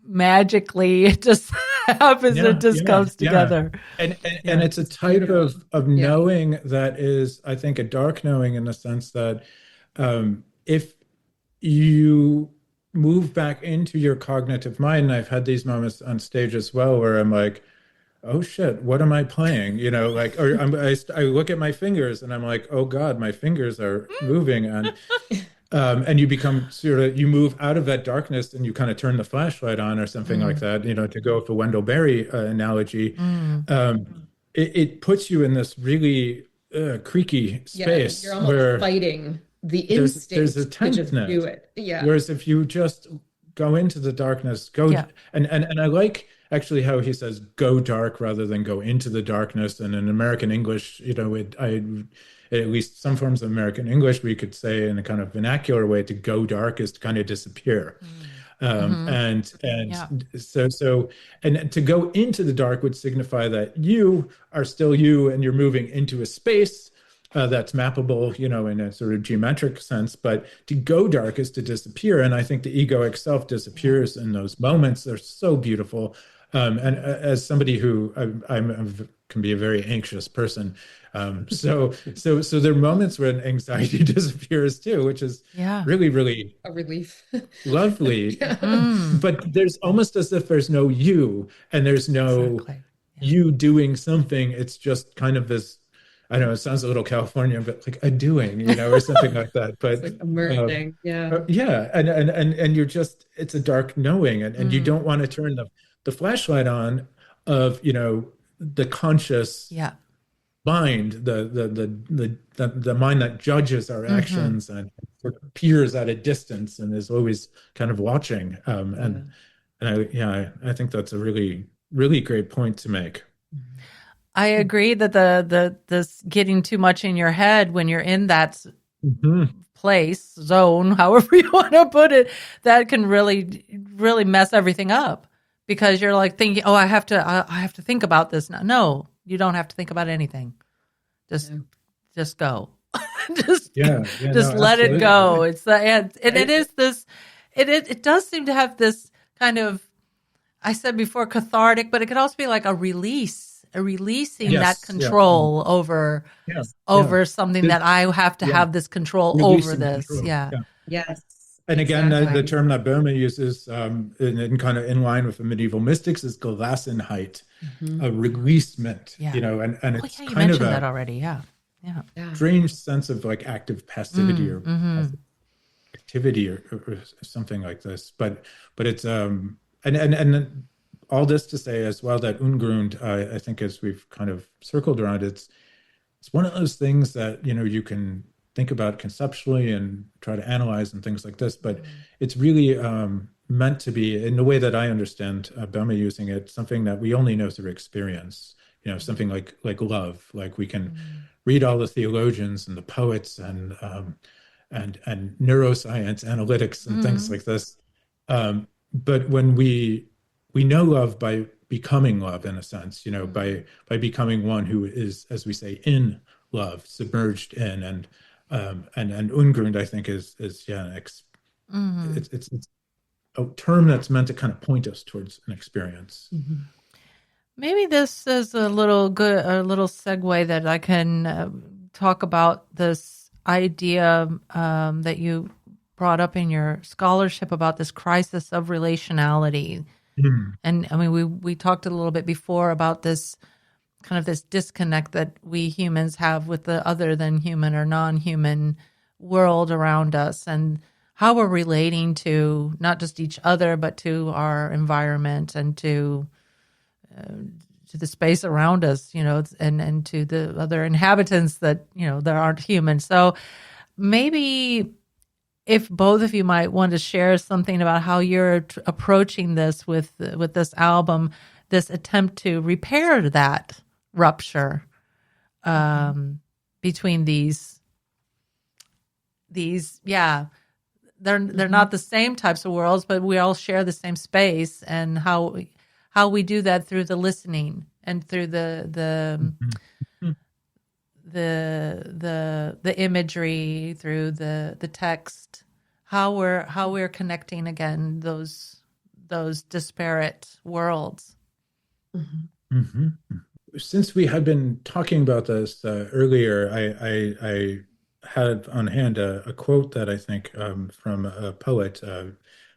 magically, it just happens. It just comes together. And it's a type of knowing that is, I think, a dark knowing in the sense that if you move back into your cognitive mind, and I've had these moments on stage as well where I'm like, oh shit, what am I playing? Like, or I look at my fingers and I'm like, oh God, my fingers are moving. And you become you move out of that darkness and you kind of turn the flashlight on or something like that, to go with the Wendell Berry analogy. It puts you in this really creaky space you're almost fighting the instinct there's a tenseness to just do it. Whereas if you just go into the darkness, and I like actually how he says go dark rather than go into the darkness. And in American English, at least some forms of American English, we could say in a kind of vernacular way, to go dark is to kind of disappear. And to go into the dark would signify that you are still you and you're moving into a space that's mappable, in a sort of geometric sense. But to go dark is to disappear. And I think the egoic self disappears in those moments. They're so beautiful. And as somebody who can be a very anxious person, so there are moments when anxiety disappears too, which is really, really a relief, lovely. But there's almost as if there's no you, and there's no you doing something. It's just kind of this. I know it sounds a little Californian, but like a doing, or something like that. But it's like emerging, and you're just, it's a dark knowing, and you don't want to turn the flashlight on of the conscious mind, the mind that judges our actions and peers at a distance and is always kind of watching. And I think that's a really, really great point to make. I agree that this getting too much in your head when you're in that place, zone, however you want to put it, that can really, really mess everything up because you're like thinking, oh, I have to think about this now. No, you don't have to think about anything. Just go. just just no, let it absolutely. go. It's the and it is this. It does seem to have this kind of, I said before, cathartic, but it could also be like a releasing that Yes, yeah, control over yeah, yeah. something This, that I have to yeah, have this control over releasing this. control. Yeah. Yeah. Yes, And again, the exactly. term that Böhme uses, in kind of in line with the medieval mystics, is Gelassenheit, Mm-hmm. a releasement, Yeah. and Oh, it's yeah, you kind of mentioned that a already. Yeah. Yeah. Yeah. strange sense of like active passivity or Mm-hmm. activity or something like this. But it's and all this to say as well that Ungrund, I think, as we've kind of circled around, it's one of those things that you can think about conceptually and try to analyze and things like this, but it's really meant to be, in the way that I understand Böhme using it, something that we only know through experience. Something like love. Like we can read all the theologians and the poets and neuroscience analytics and things like this, but when we know love by becoming love, in a sense, by becoming one who is, as we say, in love, submerged in, and Ungrund, I think, is it's a term that's meant to kind of point us towards an experience. Mm-hmm. Maybe this is a little segue that I can talk about this idea that you brought up in your scholarship about this crisis of relationality. And I mean, we talked a little bit before about this kind of this disconnect that we humans have with the other than human or non-human world around us, and how we're relating to not just each other, but to our environment and to the space around us, and to the other inhabitants that, that aren't human. So maybe if both of you might want to share something about how you're approaching this with this album, this attempt to repair that rupture between these they're not the same types of worlds, but we all share the same space, and how we do that through the listening and through the imagery, through the text, how we're connecting again those disparate worlds. Mm-hmm. Mm-hmm. Since we had been talking about this earlier, I had on hand a quote that I think from a poet,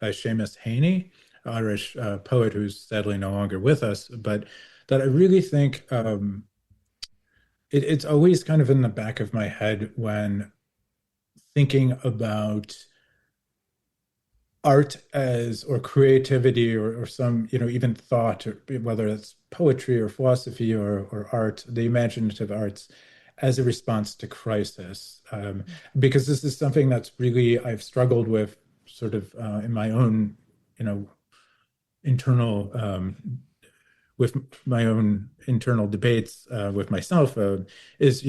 Seamus Heaney, Irish poet who's sadly no longer with us, but that I really think it's always kind of in the back of my head when thinking about art or creativity or some, even thought, or whether it's poetry or philosophy or art, the imaginative arts, as a response to crisis. Because this is something that's really I've struggled with sort of in my own, internal with my own internal debates with myself is,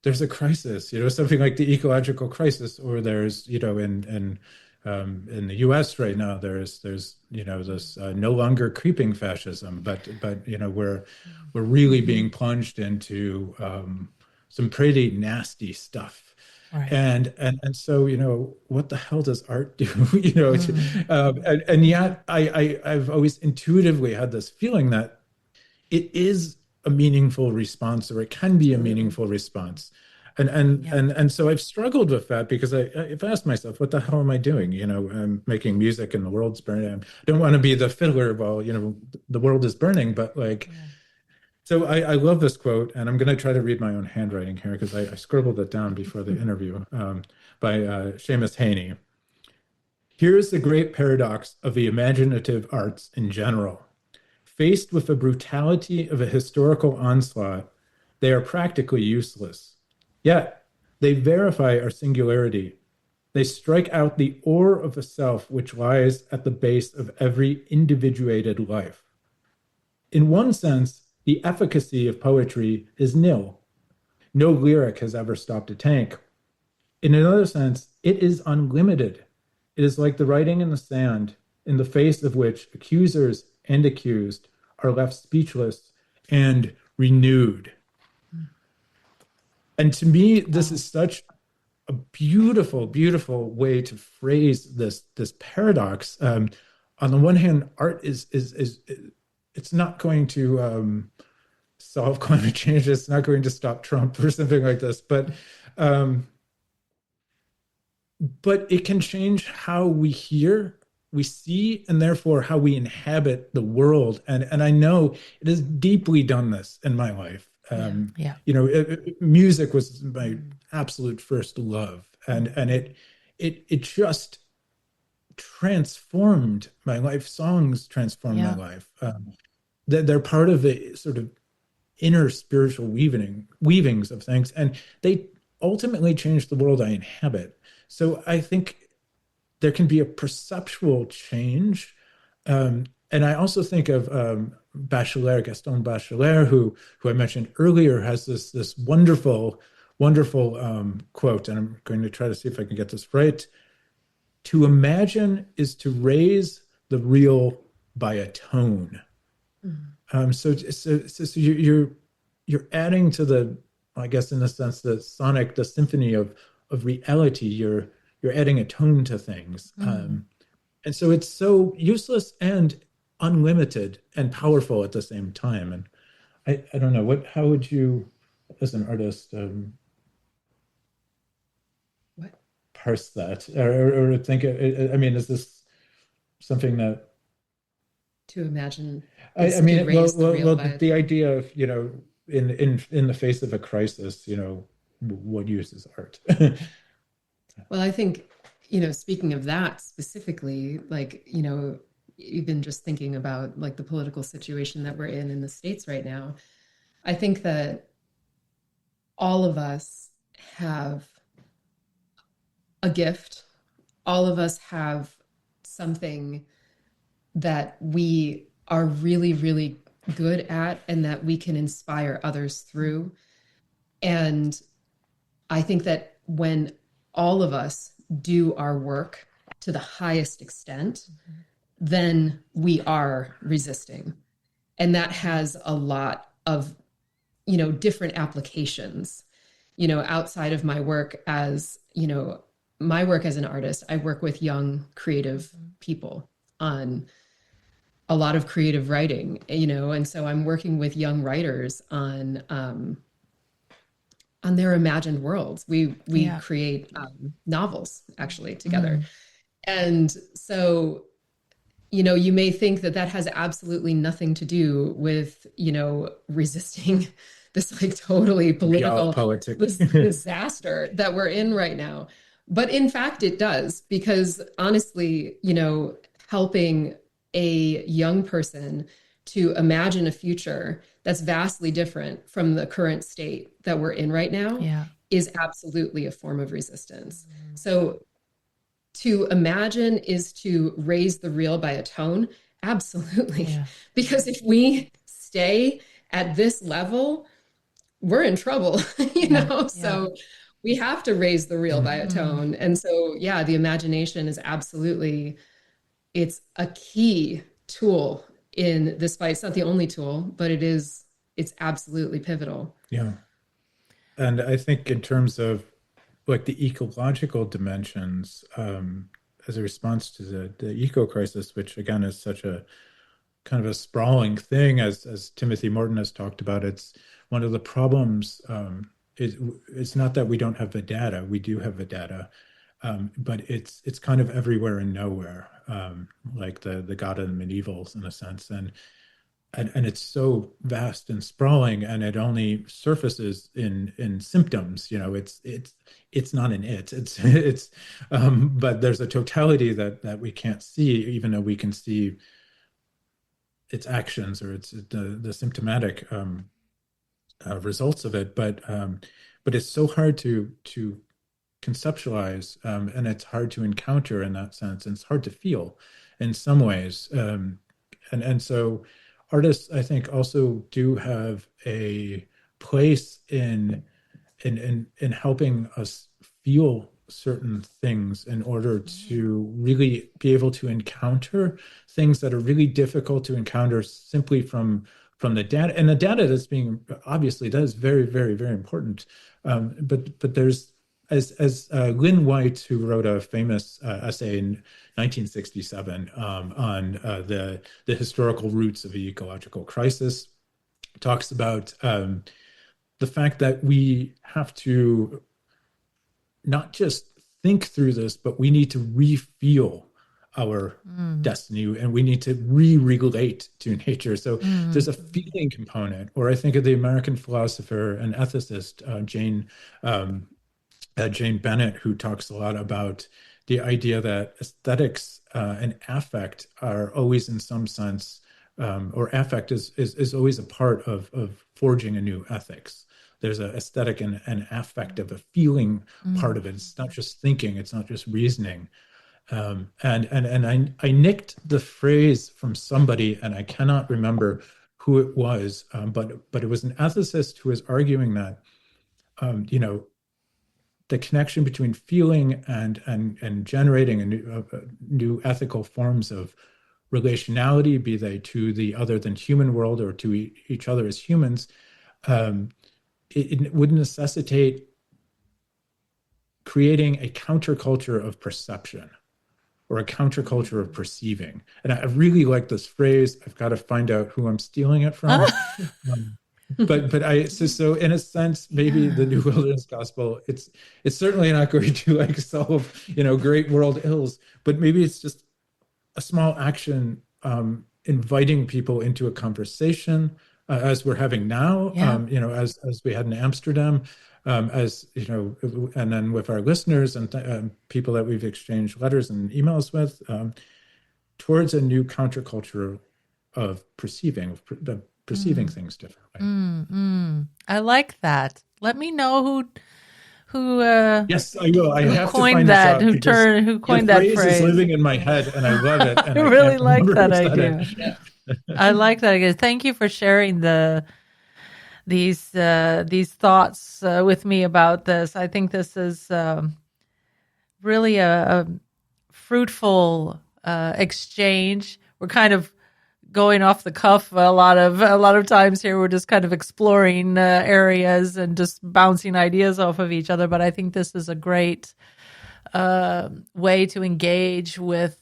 there's a crisis, something like the ecological crisis, or there's, in the U.S. right now, there's this no longer creeping fascism, but we're really being plunged into some pretty nasty stuff. Right. And so, what the hell does art do? And yet I've always intuitively had this feeling that it is a meaningful response, or it can be a meaningful response. And so I've struggled with that, because I've asked myself, what the hell am I doing? I'm making music and the world's burning. I don't want to be the fiddler while, the world is burning, but So I love this quote, and I'm going to try to read my own handwriting here, because I scribbled it down before the interview, by Seamus Heaney. Here's the great paradox of the imaginative arts in general. Faced with the brutality of a historical onslaught, they are practically useless. Yet, they verify our singularity. They strike out the ore of a self which lies at the base of every individuated life. In one sense, the efficacy of poetry is nil. No lyric has ever stopped a tank. In another sense, it is unlimited. It is like the writing in the sand, in the face of which accusers and accused are left speechless and renewed. And to me, this is such a beautiful, beautiful way to phrase this paradox. On the one hand, art is it's not going to solve climate change. It's not going to stop Trump or something like this, but it can change how we hear, we see, and therefore how we inhabit the world. And I know it has deeply done this in my life. You know, music was my absolute first love, and it just transformed my life. Songs transformed my life. They're part of the sort of inner spiritual weavings of things, and they ultimately change the world I inhabit. So I think there can be a perceptual change. And I also think of Gaston Bachelard, who I mentioned earlier, has this wonderful quote, and I'm going to try to see if I can get this right. To imagine is to raise the real by a tone. So you're adding to the, I guess in a sense, the symphony of reality. You're adding a tone to things, and so it's so useless and unlimited and powerful at the same time. And I don't know, how would you, as an artist, parse that, or think? I mean, is this something that to imagine? I mean, the idea of, you know, in the face of a crisis, you know, what use is art? Well, I think, you know, speaking of that specifically, like, you know, even just thinking about like the political situation that we're in the States right now, I think that all of us have a gift. All of us have something that we are really, really good at and that we can inspire others through. And I think that when all of us do our work to the highest extent, then we are resisting. And that has a lot of, you know, different applications, you know, outside of my work as, you know, my work as an artist. I work with young creative people on a lot of creative writing, you know, and so I'm working with young writers on their imagined worlds. We create novels actually together. And so, you know, you may think that has absolutely nothing to do with, you know, resisting this like totally political disaster that we're in right now. But in fact, it does, because honestly, you know, helping a young person to imagine a future that's vastly different from the current state that we're in right now is absolutely a form of resistance. So to imagine is to raise the real by a tone. Absolutely. Because if we stay at this level, we're in trouble, you know? So we have to raise the real by a tone. And so, the imagination is absolutely, it's a key tool in this fight. It's not the only tool, but it's absolutely pivotal. Yeah. And I think in terms of like the ecological dimensions, as a response to the eco crisis, which again is such a kind of a sprawling thing, as Timothy Morton has talked about, it's one of the problems. It's not that we don't have the data; we do have the data, but it's kind of everywhere and nowhere, like the God of the medievals in a sense, and it's so vast and sprawling, and it only surfaces in symptoms. You know, it's not an it's but there's a totality that we can't see, even though we can see its actions or it's the symptomatic results of it. But it's so hard to conceptualize, and it's hard to encounter in that sense, and it's hard to feel in some ways, and so artists, I think, also do have a place in helping us feel certain things in order to really be able to encounter things that are really difficult to encounter simply from the data. And the data that's being, obviously, that is very, very, very important. But there's, as Lynn White, who wrote a famous essay in 1967 on the historical roots of the ecological crisis, talks about the fact that we have to not just think through this, but we need to re-feel our destiny, and we need to re-regulate to nature. So there's a feeling component. Or I think of the American philosopher and ethicist Jane Bennett, who talks a lot about the idea that aesthetics and affect are always, in some sense, or affect is always a part of forging a new ethics. There's an aesthetic and affective, a feeling part of it. It's not just thinking, it's not just reasoning. And I nicked the phrase from somebody, and I cannot remember who it was, but it was an ethicist who was arguing that, the connection between feeling and generating a new ethical forms of relationality, be they to the other than human world or to each other as humans, it would necessitate creating a counterculture of perception, or a counterculture of perceiving. And I really like this phrase. I've got to find out who I'm stealing it from. So in a sense, maybe the New Wilderness Gospel, it's certainly not going to solve, great world ills, but maybe it's just a small action, inviting people into a conversation, as we're having now, as we had in Amsterdam, and then with our listeners and people that we've exchanged letters and emails with, towards a new counterculture of perceiving things differently. I like that. Let me know who yes, I will. I have coined to find that. this out, Who coined that phrase? Is living in my head, and I love it. And I really like that idea. I like that idea. Thank you for sharing these thoughts with me about this. I think this is really a fruitful exchange. We're kind of going off the cuff a lot of times here. We're just kind of exploring areas and just bouncing ideas off of each other. But I think this is a great way to engage with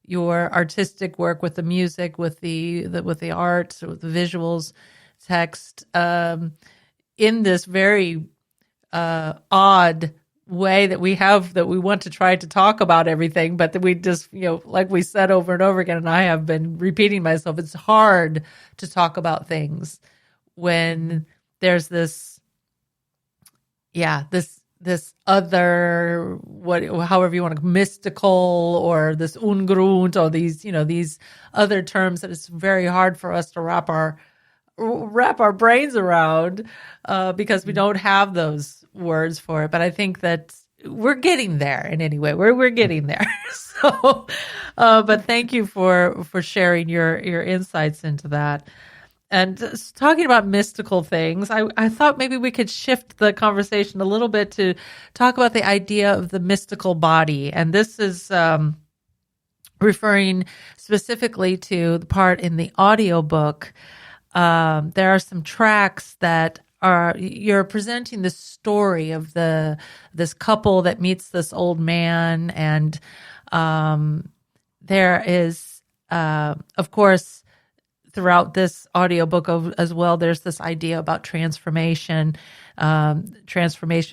your artistic work, with the music, with the art, with the visuals, text, in this very odd way that we want to try to talk about everything, but that we just, like we said over and over again, and I have been repeating myself, it's hard to talk about things when there's this other, however you want to, mystical, or this ungrund, or these other terms that it's very hard for us to wrap our brains around, because we don't have those words for it. But I think that we're getting there in any way. We're getting there. So, but thank you for sharing your insights into that. And talking about mystical things, I thought maybe we could shift the conversation a little bit to talk about the idea of the mystical body. And this is referring specifically to the part in the audiobook. There are some tracks that you're presenting the story of this couple that meets this old man, and there is, of course, throughout this audiobook as well, there's this idea about transformation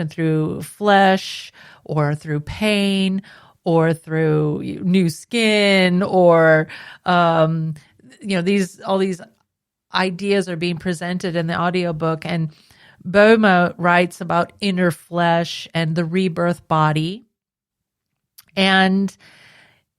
through flesh, or through pain, or through new skin, or all these ideas are being presented in the audiobook. And Boehme writes about inner flesh and the rebirth body. And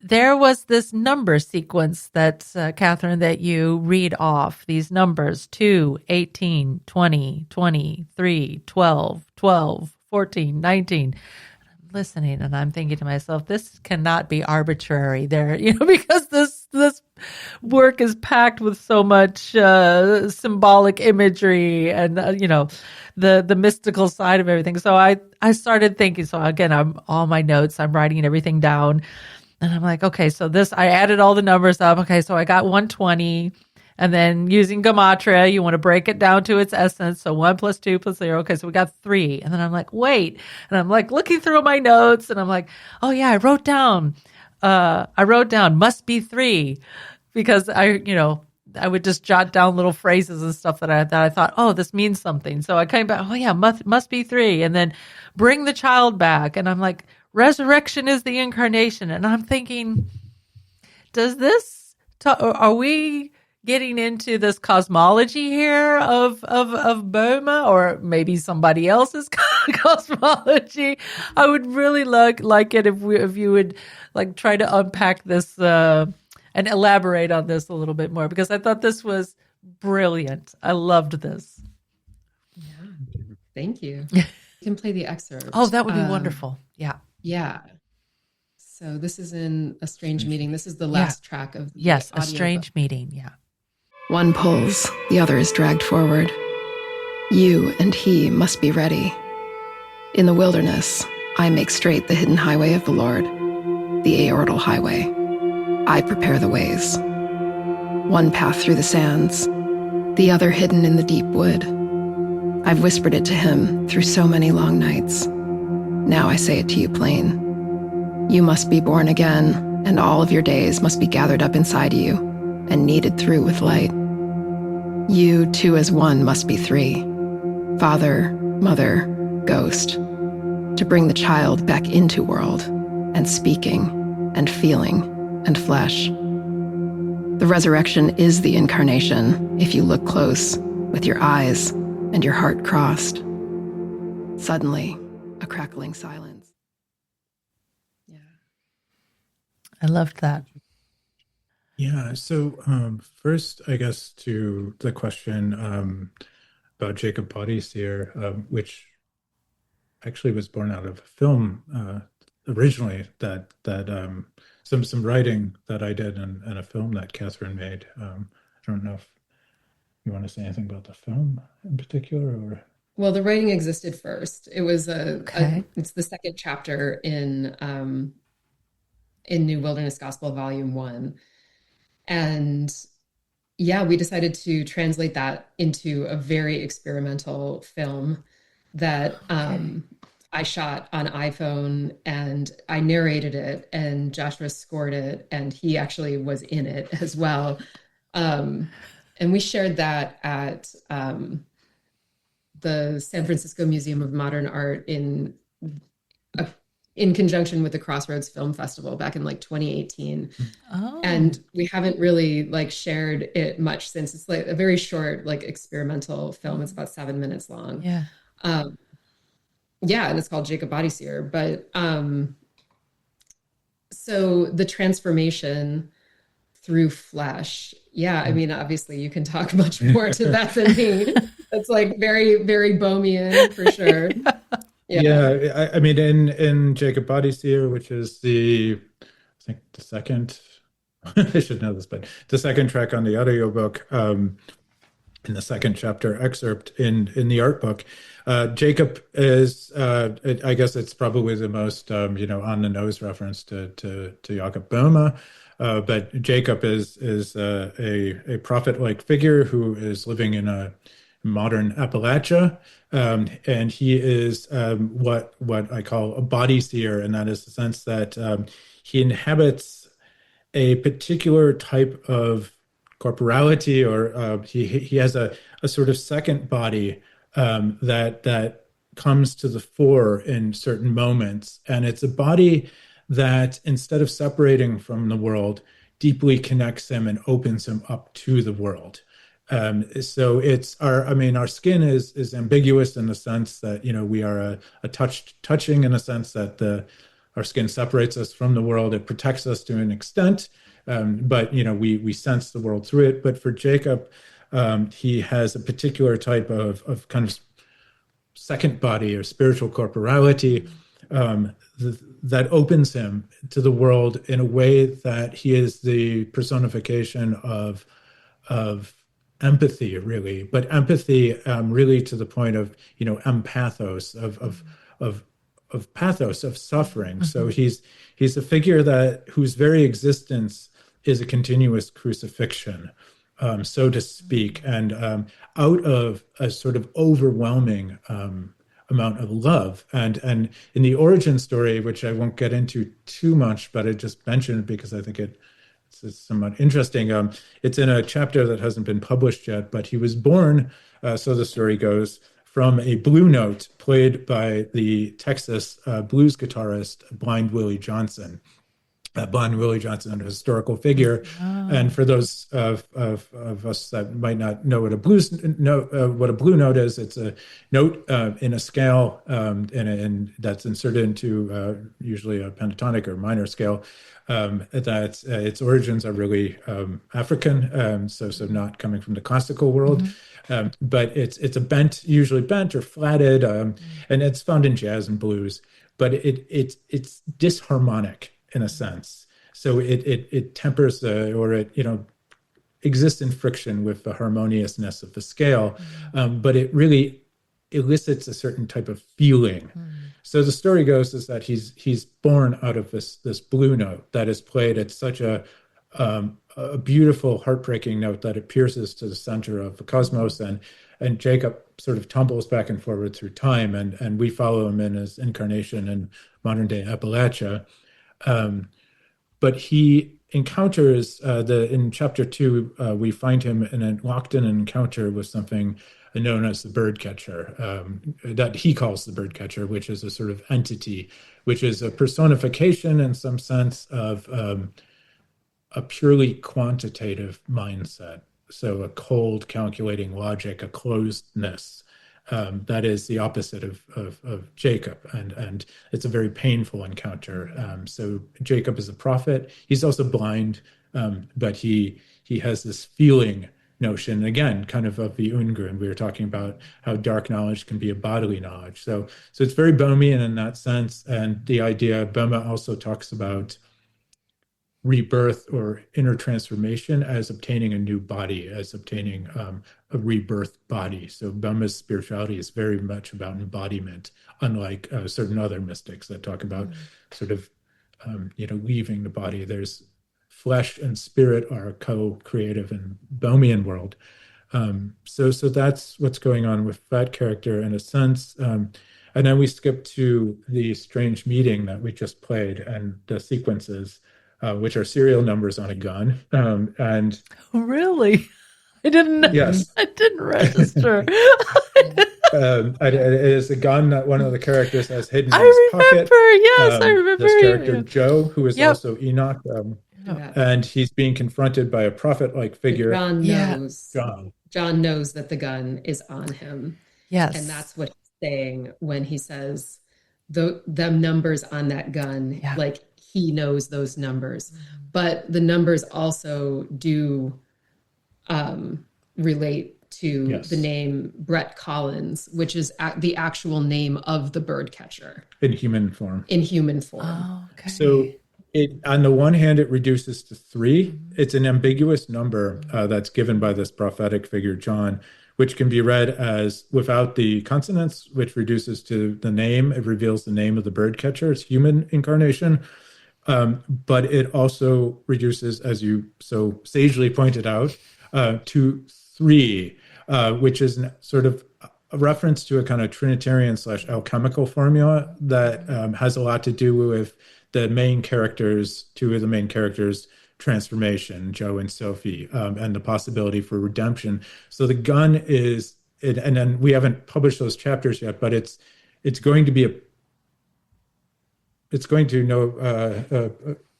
there was this number sequence that, Kathryn, that you read off, these numbers: 2, 18, 20, 23, 12, 12, 14, 19. Listening, and I'm thinking to myself, this cannot be arbitrary there, because this work is packed with so much symbolic imagery and the mystical side of everything. So I started thinking. So again, I'm writing everything down, and I'm like, okay, so I added all the numbers up. Okay, so I got 120, And then using gematria, you want to break it down to its essence. So 1 + 2 + 0. Okay, so we got 3. And then I'm like, wait. And I'm like looking through my notes and I'm like, oh yeah, I wrote down must be 3 because I would just jot down little phrases and stuff that I thought, oh, this means something. So I came back, oh yeah, must be 3. And then bring the child back. And I'm like, resurrection is the incarnation. And I'm thinking, are we getting into this cosmology here of Boma, or maybe somebody else's cosmology? I would really like it if you would like try to unpack this and elaborate on this a little bit more, because I thought this was brilliant. I loved this. Yeah, thank you. You can play the excerpt. Oh, that would be wonderful. Yeah. Yeah. So this is in A Strange Meeting. This is the last track of the A Strange Meeting. Yeah. One pulls, the other is dragged forward. You and he must be ready. In the wilderness, I make straight the hidden highway of the Lord, the aortal highway. I prepare the ways. One path through the sands, the other hidden in the deep wood. I've whispered it to him through so many long nights. Now I say it to you plain. You must be born again, and all of your days must be gathered up inside you and kneaded through with light. You, two as one, must be 3. Father, mother, ghost, to bring the child back into world, and speaking, and feeling, and flesh. The resurrection is the incarnation, if you look close, with your eyes and your heart crossed. Suddenly, a crackling silence. Yeah. I loved that. Yeah. So first, I guess, to the question about Jacob Bodyseer, which actually was born out of a film originally that some writing that I did and a film that Kathryn made. I don't know if you want to say anything about the film in particular, or. Well, the writing existed first. It was it's the second chapter in New Wilderness Gospel, Volume 1. And yeah, we decided to translate that into a very experimental film that I shot on iPhone, and I narrated it, and Joshua scored it, and he actually was in it as well. And we shared that at the San Francisco Museum of Modern Art in conjunction with the Crossroads Film Festival back in like 2018. Oh. And we haven't really like shared it much since. It's like a very short, like experimental film. It's about 7 minutes long. Yeah. Yeah. And it's called Jacob Bodyseer. But so the transformation through flesh. Yeah. I mean, obviously you can talk much more to that than me. It's like very, very Bohemian for sure. Yeah, I mean, in Jacob Bodyseer, which is I think the second, I should know this, but the second track on the audiobook, in the second chapter excerpt in the art book, Jacob is, I guess it's probably the most, on the nose reference to Jakob Böhme. But Jacob is a prophet-like figure who is living in a modern Appalachia, and he is what I call a body seer, and that is the sense that he inhabits a particular type of corporality, or he has a sort of second body that comes to the fore in certain moments, and it's a body that, instead of separating from the world, deeply connects him and opens him up to the world. So it's our skin is ambiguous in the sense that, we are a touching in a sense that our skin separates us from the world. It protects us to an extent, but we sense the world through it. But for Jacob, he has a particular type of kind of second body or spiritual corporality that opens him to the world in a way that he is the personification of empathy, really, but empathy really to the point of empathos, of pathos, of suffering. Mm-hmm. So he's a figure whose very existence is a continuous crucifixion. so to speak, and out of a sort of overwhelming amount of love. And in the origin story, which I won't get into too much, but I just mentioned it because I think it's somewhat interesting. It's in a chapter that hasn't been published yet, but he was born, so the story goes, from a blue note played by the Texas blues guitarist Blind Willie Johnson. Blind Willie Johnson, a historical figure, and for those of us that might not know what a blue note is, it's a note in a scale, and that's inserted into usually a pentatonic or minor scale. That its origins are really African, so not coming from the classical world. But it's a bent, usually bent or flatted, and it's found in jazz and blues. But it's disharmonic in a sense, so it tempers or it exists in friction with the harmoniousness of the scale, but it really elicits a certain type of feeling. So the story goes is that he's born out of this blue note that is played at such a beautiful, heartbreaking note that it pierces to the center of the cosmos, and Jacob sort of tumbles back and forward through time, and we follow him in his incarnation in modern day Appalachia. But he encounters in chapter 2, we find him locked in an encounter with something known as the bird catcher, that he calls the bird catcher, which is a sort of entity, which is a personification in some sense of a purely quantitative mindset. So a cold, calculating logic, a closedness. That is the opposite of Jacob, and it's a very painful encounter. So Jacob is a prophet. He's also blind, but he has this feeling notion, again, kind of the Ungren. We were talking about how dark knowledge can be a bodily knowledge. So it's very Bohmian in that sense, and the idea, Boehme also talks about rebirth or inner transformation as obtaining a new body, as obtaining a rebirth body. So Boehme's spirituality is very much about embodiment, unlike certain other mystics that talk about sort of, leaving the body. There's flesh and spirit are co-creative in Bohmian world. So that's what's going on with that character in a sense. And then we skip to the strange meeting that we just played and the sequences, which are serial numbers on a gun. And really, I didn't know. Yes. I didn't register. It is a gun that one of the characters has hidden in his remember, pocket. yes, I remember. This character, Joe, who is Yep. also Enoch, and he's being confronted by a prophet-like figure. John knows. Yeah. John knows that the gun is on him. Yes. And that's what he's saying when he says the numbers on that gun, like he knows those numbers. But the numbers also do relate to the name Brett Collins, which is the actual name of the bird catcher. In human form. Oh, okay. So on the one hand, it reduces to 3. It's an ambiguous number that's given by this prophetic figure, John, which can be read as without the consonants, which reduces to the name. It reveals the name of the bird catcher. It's human incarnation. But it also reduces, as you so sagely pointed out, to 3, which is sort of a reference to a kind of Trinitarian / alchemical formula that has a lot to do with two of the main characters' transformation, Joe and Sophie, and the possibility for redemption. So the gun is, and then we haven't published those chapters yet, but it's going to be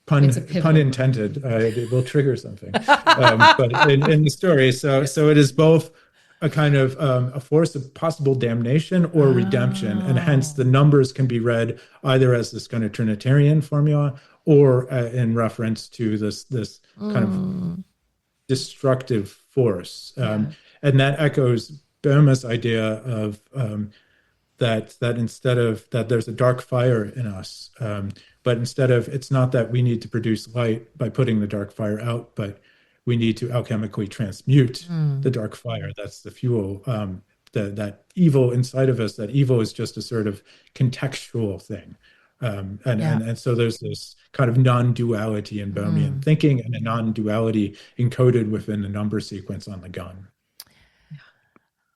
pun intended. It will trigger something, but in the story. So it is both a kind of a force of possible damnation or redemption, and hence the numbers can be read either as this kind of Trinitarian formula or in reference to this kind of destructive force, and that echoes Boehme's idea of that instead of that there's a dark fire in us, but instead of, it's not that we need to produce light by putting the dark fire out, but we need to alchemically transmute the dark fire. That's the fuel. That evil inside of us, that evil is just a sort of contextual thing. And so there's this kind of non-duality in Bohmian thinking, and a non-duality encoded within the number sequence on the gun.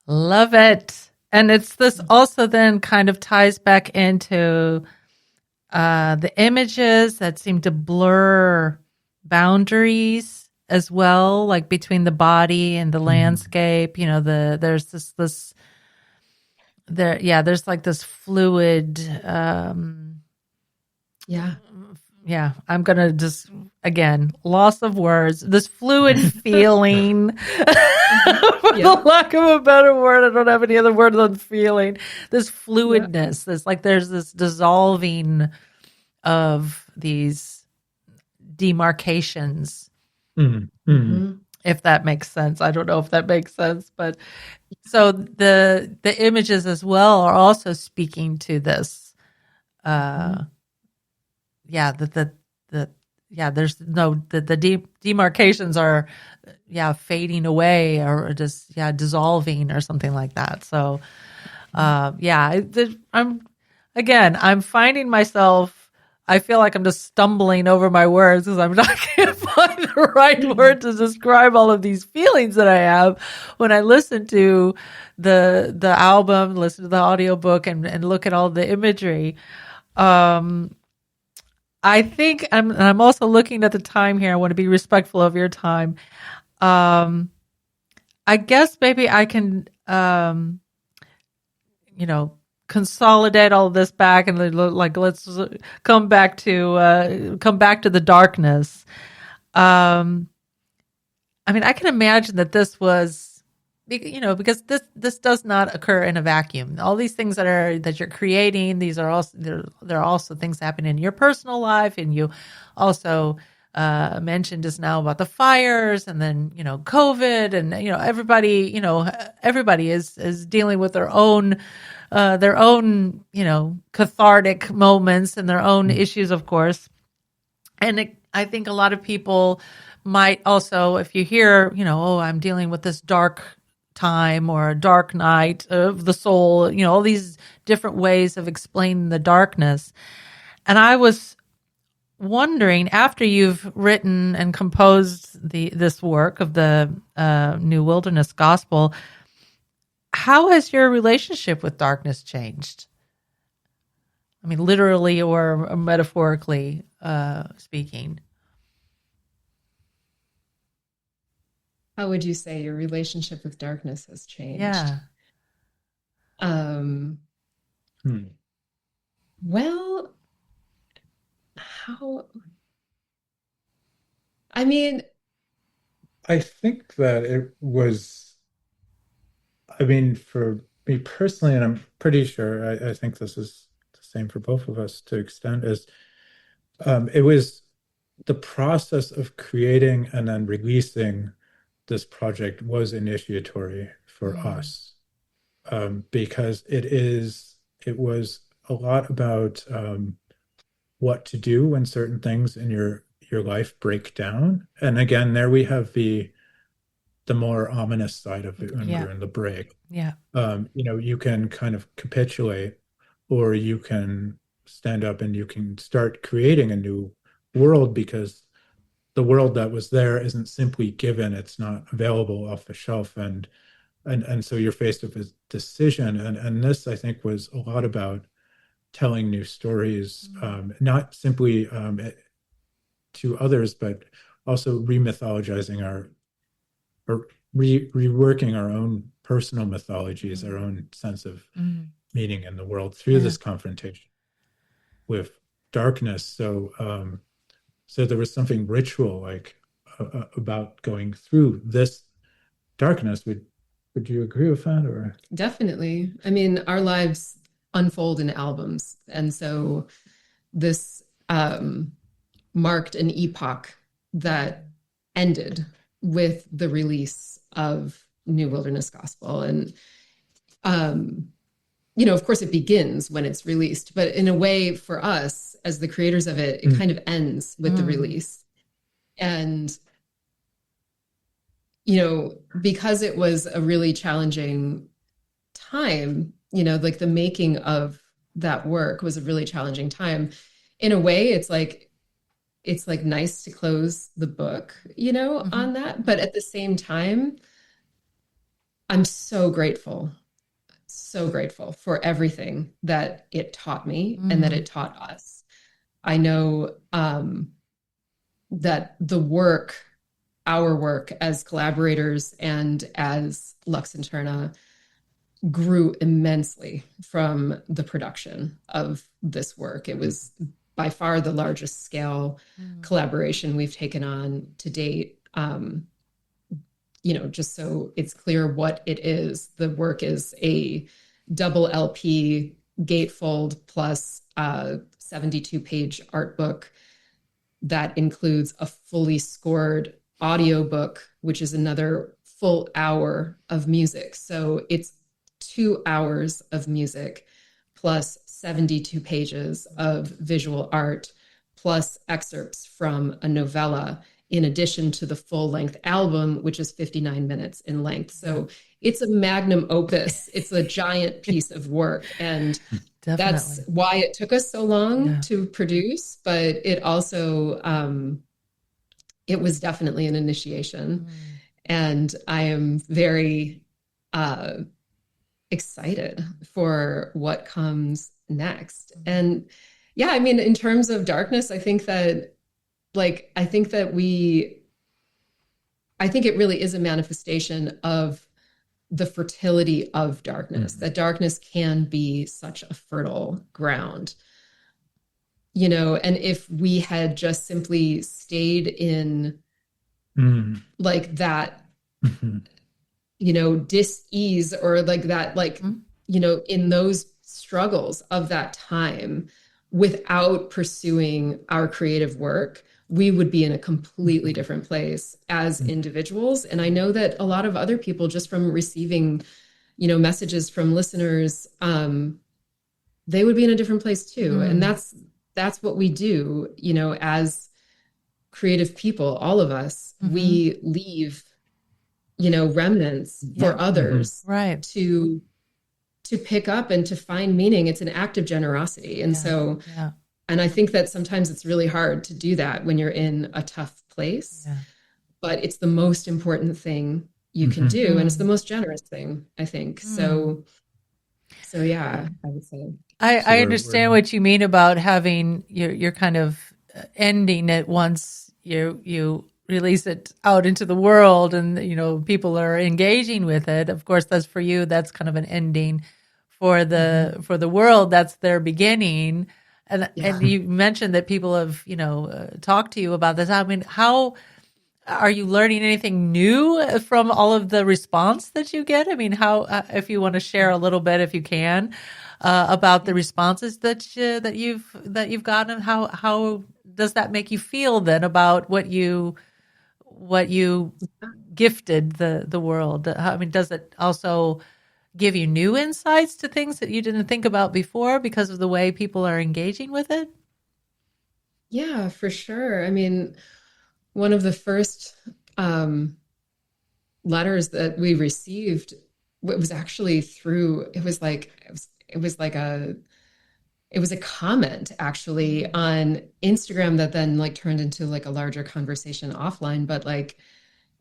Love it. And it's this also then kind of ties back into the images that seem to blur boundaries as well, like between the body and the landscape. You know, there's there's like this fluid. I'm gonna just, again, loss of words. This fluid feeling, for the lack of a better word, I don't have any other word than feeling. This fluidness, there's this dissolving of these demarcations. If that makes sense. I don't know if that makes sense, but so the images as well are also speaking to this. The demarcations are fading away or just dissolving or something like that. So I'm finding myself, I feel like I'm just stumbling over my words because I'm not going to find the right word to describe all of these feelings that I have when I listen to the album, listen to the audiobook, and look at all the imagery. I think I'm also looking at the time here. I want to be respectful of your time. I guess maybe I can, consolidate all of this back and let's come back to the darkness. I can imagine that this was, because this does not occur in a vacuum. All these things that you're creating, these are also there are also things happening in your personal life, and you also mentioned just now about the fires, and then COVID, and everybody is dealing with their own cathartic moments and their own issues, of course. And I think a lot of people might also, if you hear, I'm dealing with this dark time or a dark night of the soul, all these different ways of explaining the darkness. And I was wondering, after you've written and composed this work of the New Wilderness Gospel, how has your relationship with darkness changed? Literally or metaphorically speaking. How would you say your relationship with darkness has changed? Yeah. Well, how? I think that it was, for me personally, and I'm pretty sure I think this is the same for both of us to extent, is it was the process of creating and then releasing this project was initiatory for us, because it was a lot about what to do when certain things in your life break down. And again, there we have the more ominous side of it when we're in the break. Yeah. You can kind of capitulate, or you can stand up and you can start creating a new world, because the world that was there isn't simply given, it's not available off the shelf, and so you're faced with a decision, and this, I think, was a lot about telling new stories, not simply to others, but also remythologizing or reworking our own personal mythologies, our own sense of meaning in the world through this confrontation with darkness. So there was something ritual about going through this darkness. Would you agree with that? Or definitely. Our lives unfold in albums, and so this marked an epoch that ended with the release of New Wilderness Gospel. And of course it begins when it's released, but in a way for us as the creators of it, it kind of ends with the release. And because it was a really challenging time, the making of that work was a really challenging time. In a way, it's like nice to close the book, on that. But at the same time, I'm so grateful for everything that it taught me and that it taught us. I know that our work as collaborators and as Lux Interna grew immensely from the production of this work. It was by far the largest scale collaboration we've taken on to date. Just so it's clear what it is. The work is a double LP gatefold plus a 72-page art book that includes a fully scored audiobook, which is another full hour of music. So it's 2 hours of music plus 72 pages of visual art plus excerpts from a novella, in addition to the full-length album, which is 59 minutes in length. So it's a magnum opus. It's a giant piece of work. And that's why it took us so long to produce. But it also, it was definitely an initiation. And I am very excited for what comes next. And yeah, I mean, in terms of darkness, I think it really is a manifestation of the fertility of darkness, that darkness can be such a fertile ground, and if we had just simply stayed in like that, dis-ease or like that, like, in those struggles of that time without pursuing our creative work, we would be in a completely different place as individuals. And I know that a lot of other people, just from receiving, messages from listeners, they would be in a different place too. And that's what we do, as creative people, all of us, we leave, remnants for others to pick up and to find meaning. It's an act of generosity. And and I think that sometimes it's really hard to do that when you're in a tough place, but it's the most important thing you can do. And it's the most generous thing, I think. So yeah, I would say. I understand what you mean about having you're kind of ending it once you release it out into the world and, people are engaging with it. Of course, that's for you, that's kind of an ending. For the world, that's their beginning. And you mentioned that people have, talked to you about this. I mean, how are you learning anything new from all of the response that you get? I mean, how, if you want to share a little bit, if you can, about the responses that you've gotten, how does that make you feel then about what you gifted the world? I mean, does it also give you new insights to things that you didn't think about before because of the way people are engaging with it? Yeah, for sure. I mean, one of the first letters that we received, it was actually it was a comment actually on Instagram that then like turned into like a larger conversation offline. But like,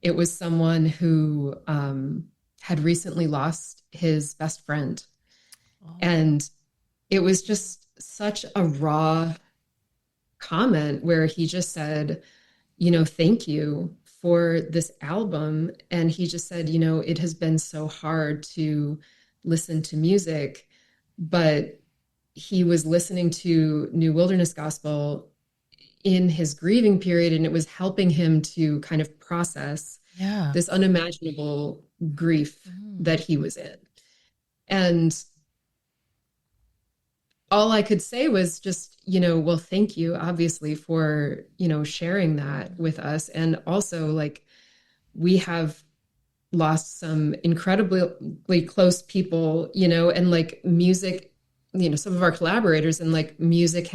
it was someone who had recently lost his best friend. And it was just such a raw comment where he just said, thank you for this album. And he just said, it has been so hard to listen to music, but he was listening to New Wilderness Gospel in his grieving period, and it was helping him to kind of process this unimaginable grief that he was in. And all I could say was just, well, thank you, obviously, for, sharing that with us. And also, like, we have lost some incredibly close people, and like music, some of our collaborators, and like music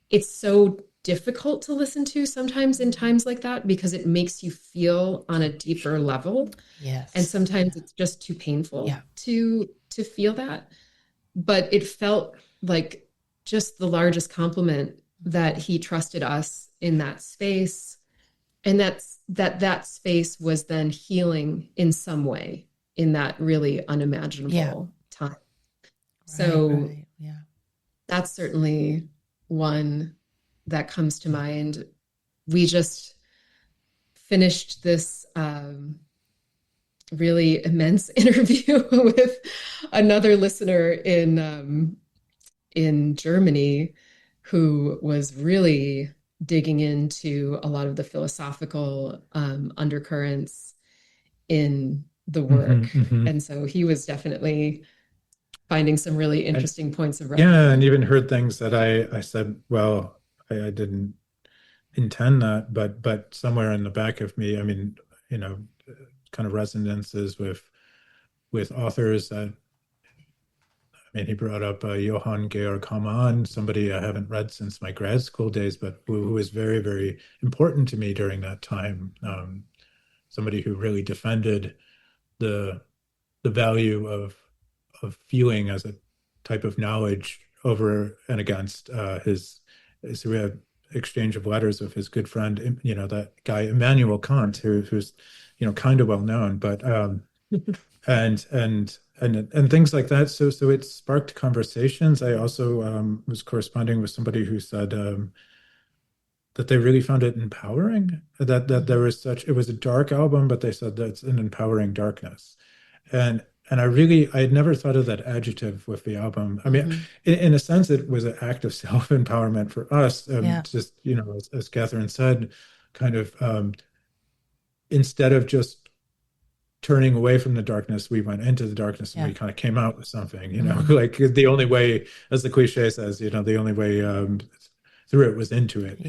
it's so difficult to listen to sometimes in times like that because it makes you feel on a deeper level. Yes. And sometimes it's just too painful to feel that. But it felt like just the largest compliment that he trusted us in that space, and that space was then healing in some way in that really unimaginable time. So that's certainly one that comes to mind. We just finished this really immense interview with another listener in Germany who was really digging into a lot of the philosophical undercurrents in the work. And so he was definitely finding some really interesting points of reference. Yeah, and even heard things that I said, well, I didn't intend that, but somewhere in the back of me, I mean, kind of resonances with authors that, I mean, he brought up Johann Georg Hamann, somebody I haven't read since my grad school days, but who was very, very important to me during that time. Somebody who really defended the value of feeling as a type of knowledge over and against his we had exchange of letters with his good friend, that guy Immanuel Kant, who's kind of well known, but and things like that. So it sparked conversations. I also was corresponding with somebody who said that they really found it empowering, that there was it was a dark album, but they said that's an empowering darkness. And I had never thought of that adjective with the album. I mean, in a sense, it was an act of self-empowerment for us. Just, as Kathryn said, kind of instead of just turning away from the darkness, we went into the darkness and we kind of came out with something, like the only way, as the cliche says, the only way through it was into it,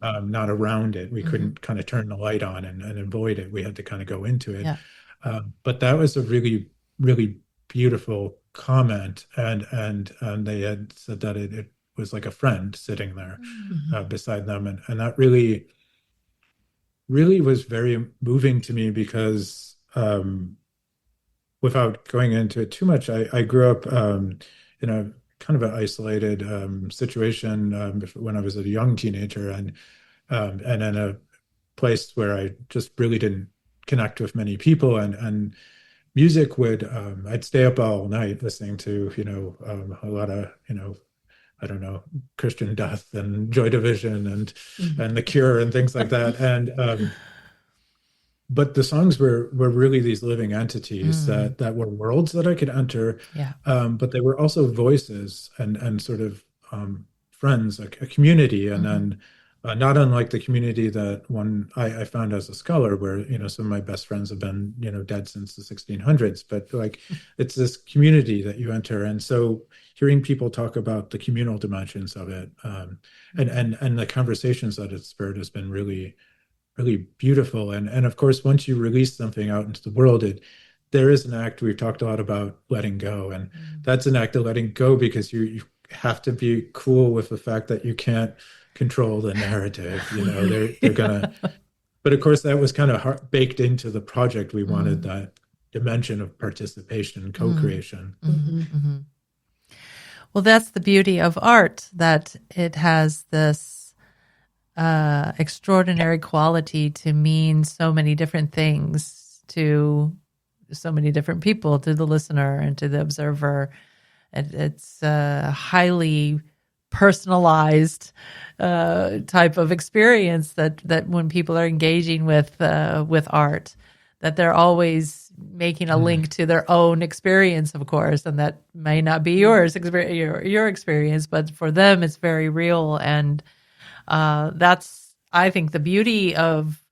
not around it. We couldn't kind of turn the light on and avoid it. We had to kind of go into it. But that was a really, really beautiful comment, and they had said that it was like a friend sitting there beside them, and that really, really was very moving to me because without going into it too much, I grew up in a kind of an isolated situation when I was a young teenager, and in a place where I just really didn't connect with many people, and music would I'd stay up all night listening to a lot of I don't know, Christian Death and Joy Division and The Cure and things like that, and but the songs were really these living entities that were worlds that I could enter, but they were also voices and sort of friends, a community, and then not unlike the community that I found as a scholar, where some of my best friends have been dead since the 1600s, but like it's this community that you enter, and so hearing people talk about the communal dimensions of it, and the conversations that it spurred has been really, really beautiful. And of course, once you release something out into the world, there is an act. We've talked a lot about letting go, and that's an act of letting go, because you have to be cool with the fact that you can't control the narrative. They're gonna, but of course that was kind of baked into the project. We wanted that dimension of participation, co-creation. Well, that's the beauty of art, that it has this extraordinary quality to mean so many different things to so many different people, to the listener and to the observer. It's a highly personalized type of experience that when people are engaging with art, that they're always making a link to their own experience, of course, and that may not be your experience, but for them it's very real. And that's, I think, the beauty of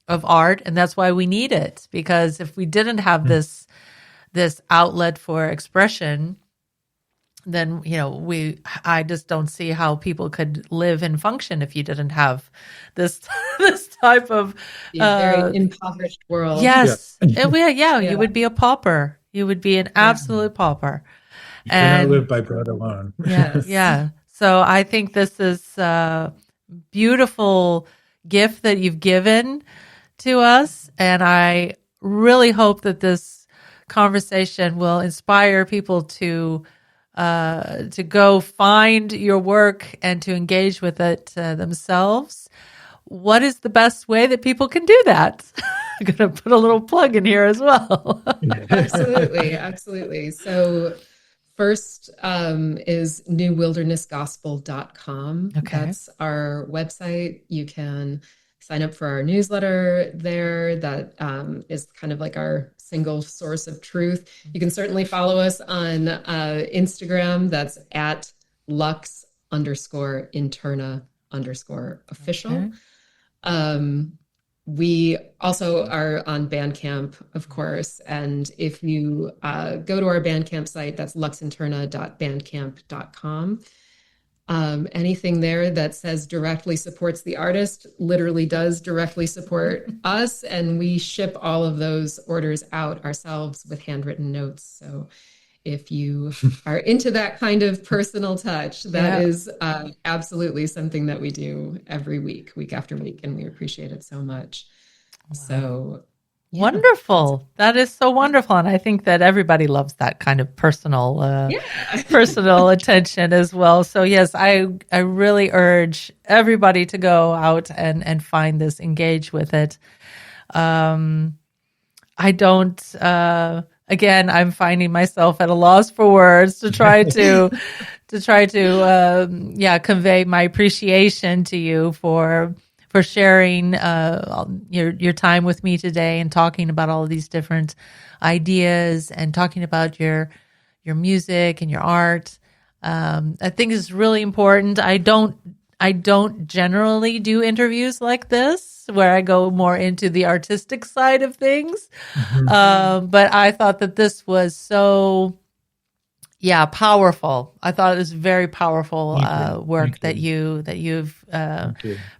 art, and that's why we need it, because if we didn't have this outlet for expression, then I just don't see how people could live and function if you didn't have this type of very impoverished world. Yes, you would be a pauper. You would be an absolute pauper. You cannot live by bread alone. Yeah. So I think this is a beautiful gift that you've given to us, and I really hope that this conversation will inspire people to to go find your work and to engage with it themselves, what is the best way that people can do that? I'm going to put a little plug in here as well. Absolutely. So first is newwildernessgospel.com. Okay. That's our website. You can sign up for our newsletter there. That is kind of like our single source of truth. You can certainly follow us on Instagram. That's at LUX_INTERNA_official. Okay. We also are on Bandcamp, of course. And if you go to our Bandcamp site, that's luxinterna.bandcamp.com. Anything there that says directly supports the artist literally does directly support us. And we ship all of those orders out ourselves with handwritten notes. So if you are into that kind of personal touch, that is absolutely something that we do every week, week after week, and we appreciate it so much. Wow. So wonderful. That is so wonderful. And I think that everybody loves that kind of personal personal attention as well. So yes, I really urge everybody to go out and find this, engage with it. I don't again, I'm finding myself at a loss for words to try to convey my appreciation to you for sharing your time with me today and talking about all of these different ideas and talking about your music and your art. I think it's really important. I don't generally do interviews like this where I go more into the artistic side of things. But I thought that this was so, powerful. I thought it was very powerful work that you've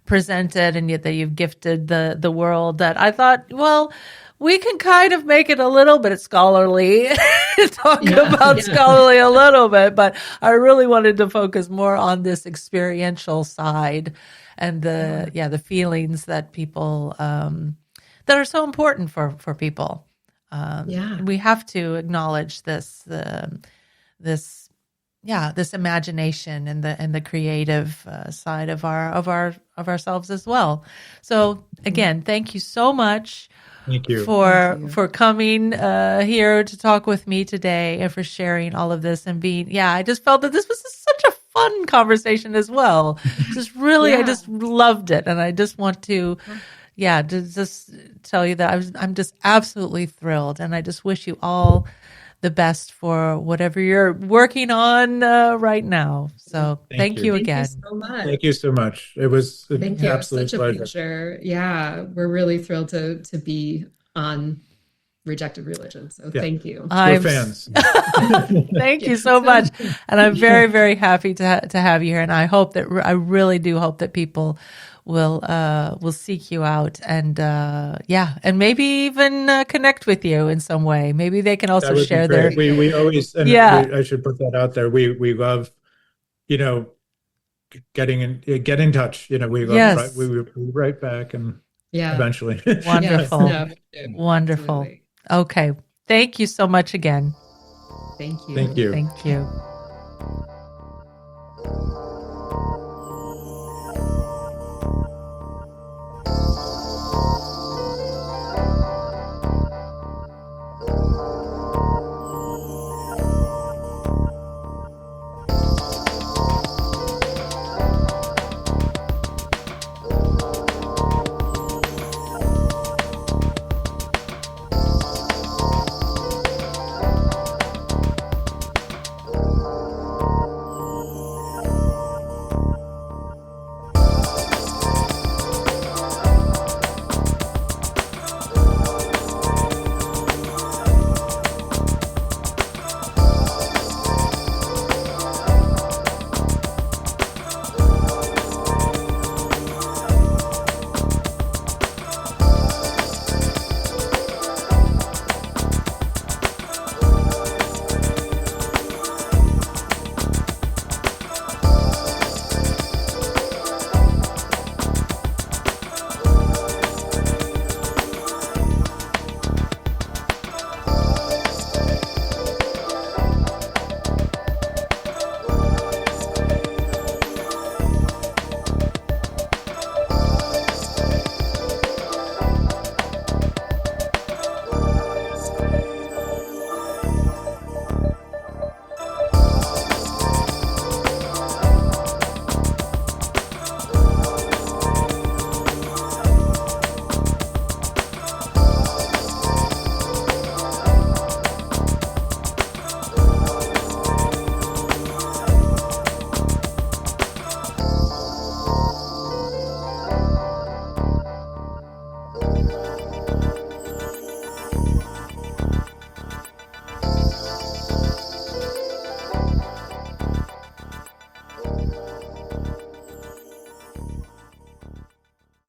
presented and yet that you've gifted the world, that I thought, well, we can kind of make it a little bit scholarly, scholarly a little bit, but I really wanted to focus more on this experiential side and the feelings that people, that are so important for people. We have to acknowledge this imagination and the creative side of ourselves as well. So again, thank you so much. Thank you for coming here to talk with me today and for sharing all of this and being. I just felt that this was such a fun conversation as well. Just really, I just loved it, and I just want to just tell you that I'm just absolutely thrilled, and I just wish you all the best for whatever you're working on right now. So thank you again. Thank you so much. Thank you so much. It was an absolute Such a pleasure. pleasure. Yeah, we're really thrilled to be on Rejected Religion. So thank you. We're fans. Thank you so much. And I'm very, very happy to have you here. And I really do hope that people will seek you out and and maybe even connect with you in some way. Maybe they can also share their. We always I should put that out there. We love, get in touch. We love we write back and eventually. Wonderful. Wonderful. Absolutely. Okay. Thank you so much again. Thank you. Thank you. Thank you.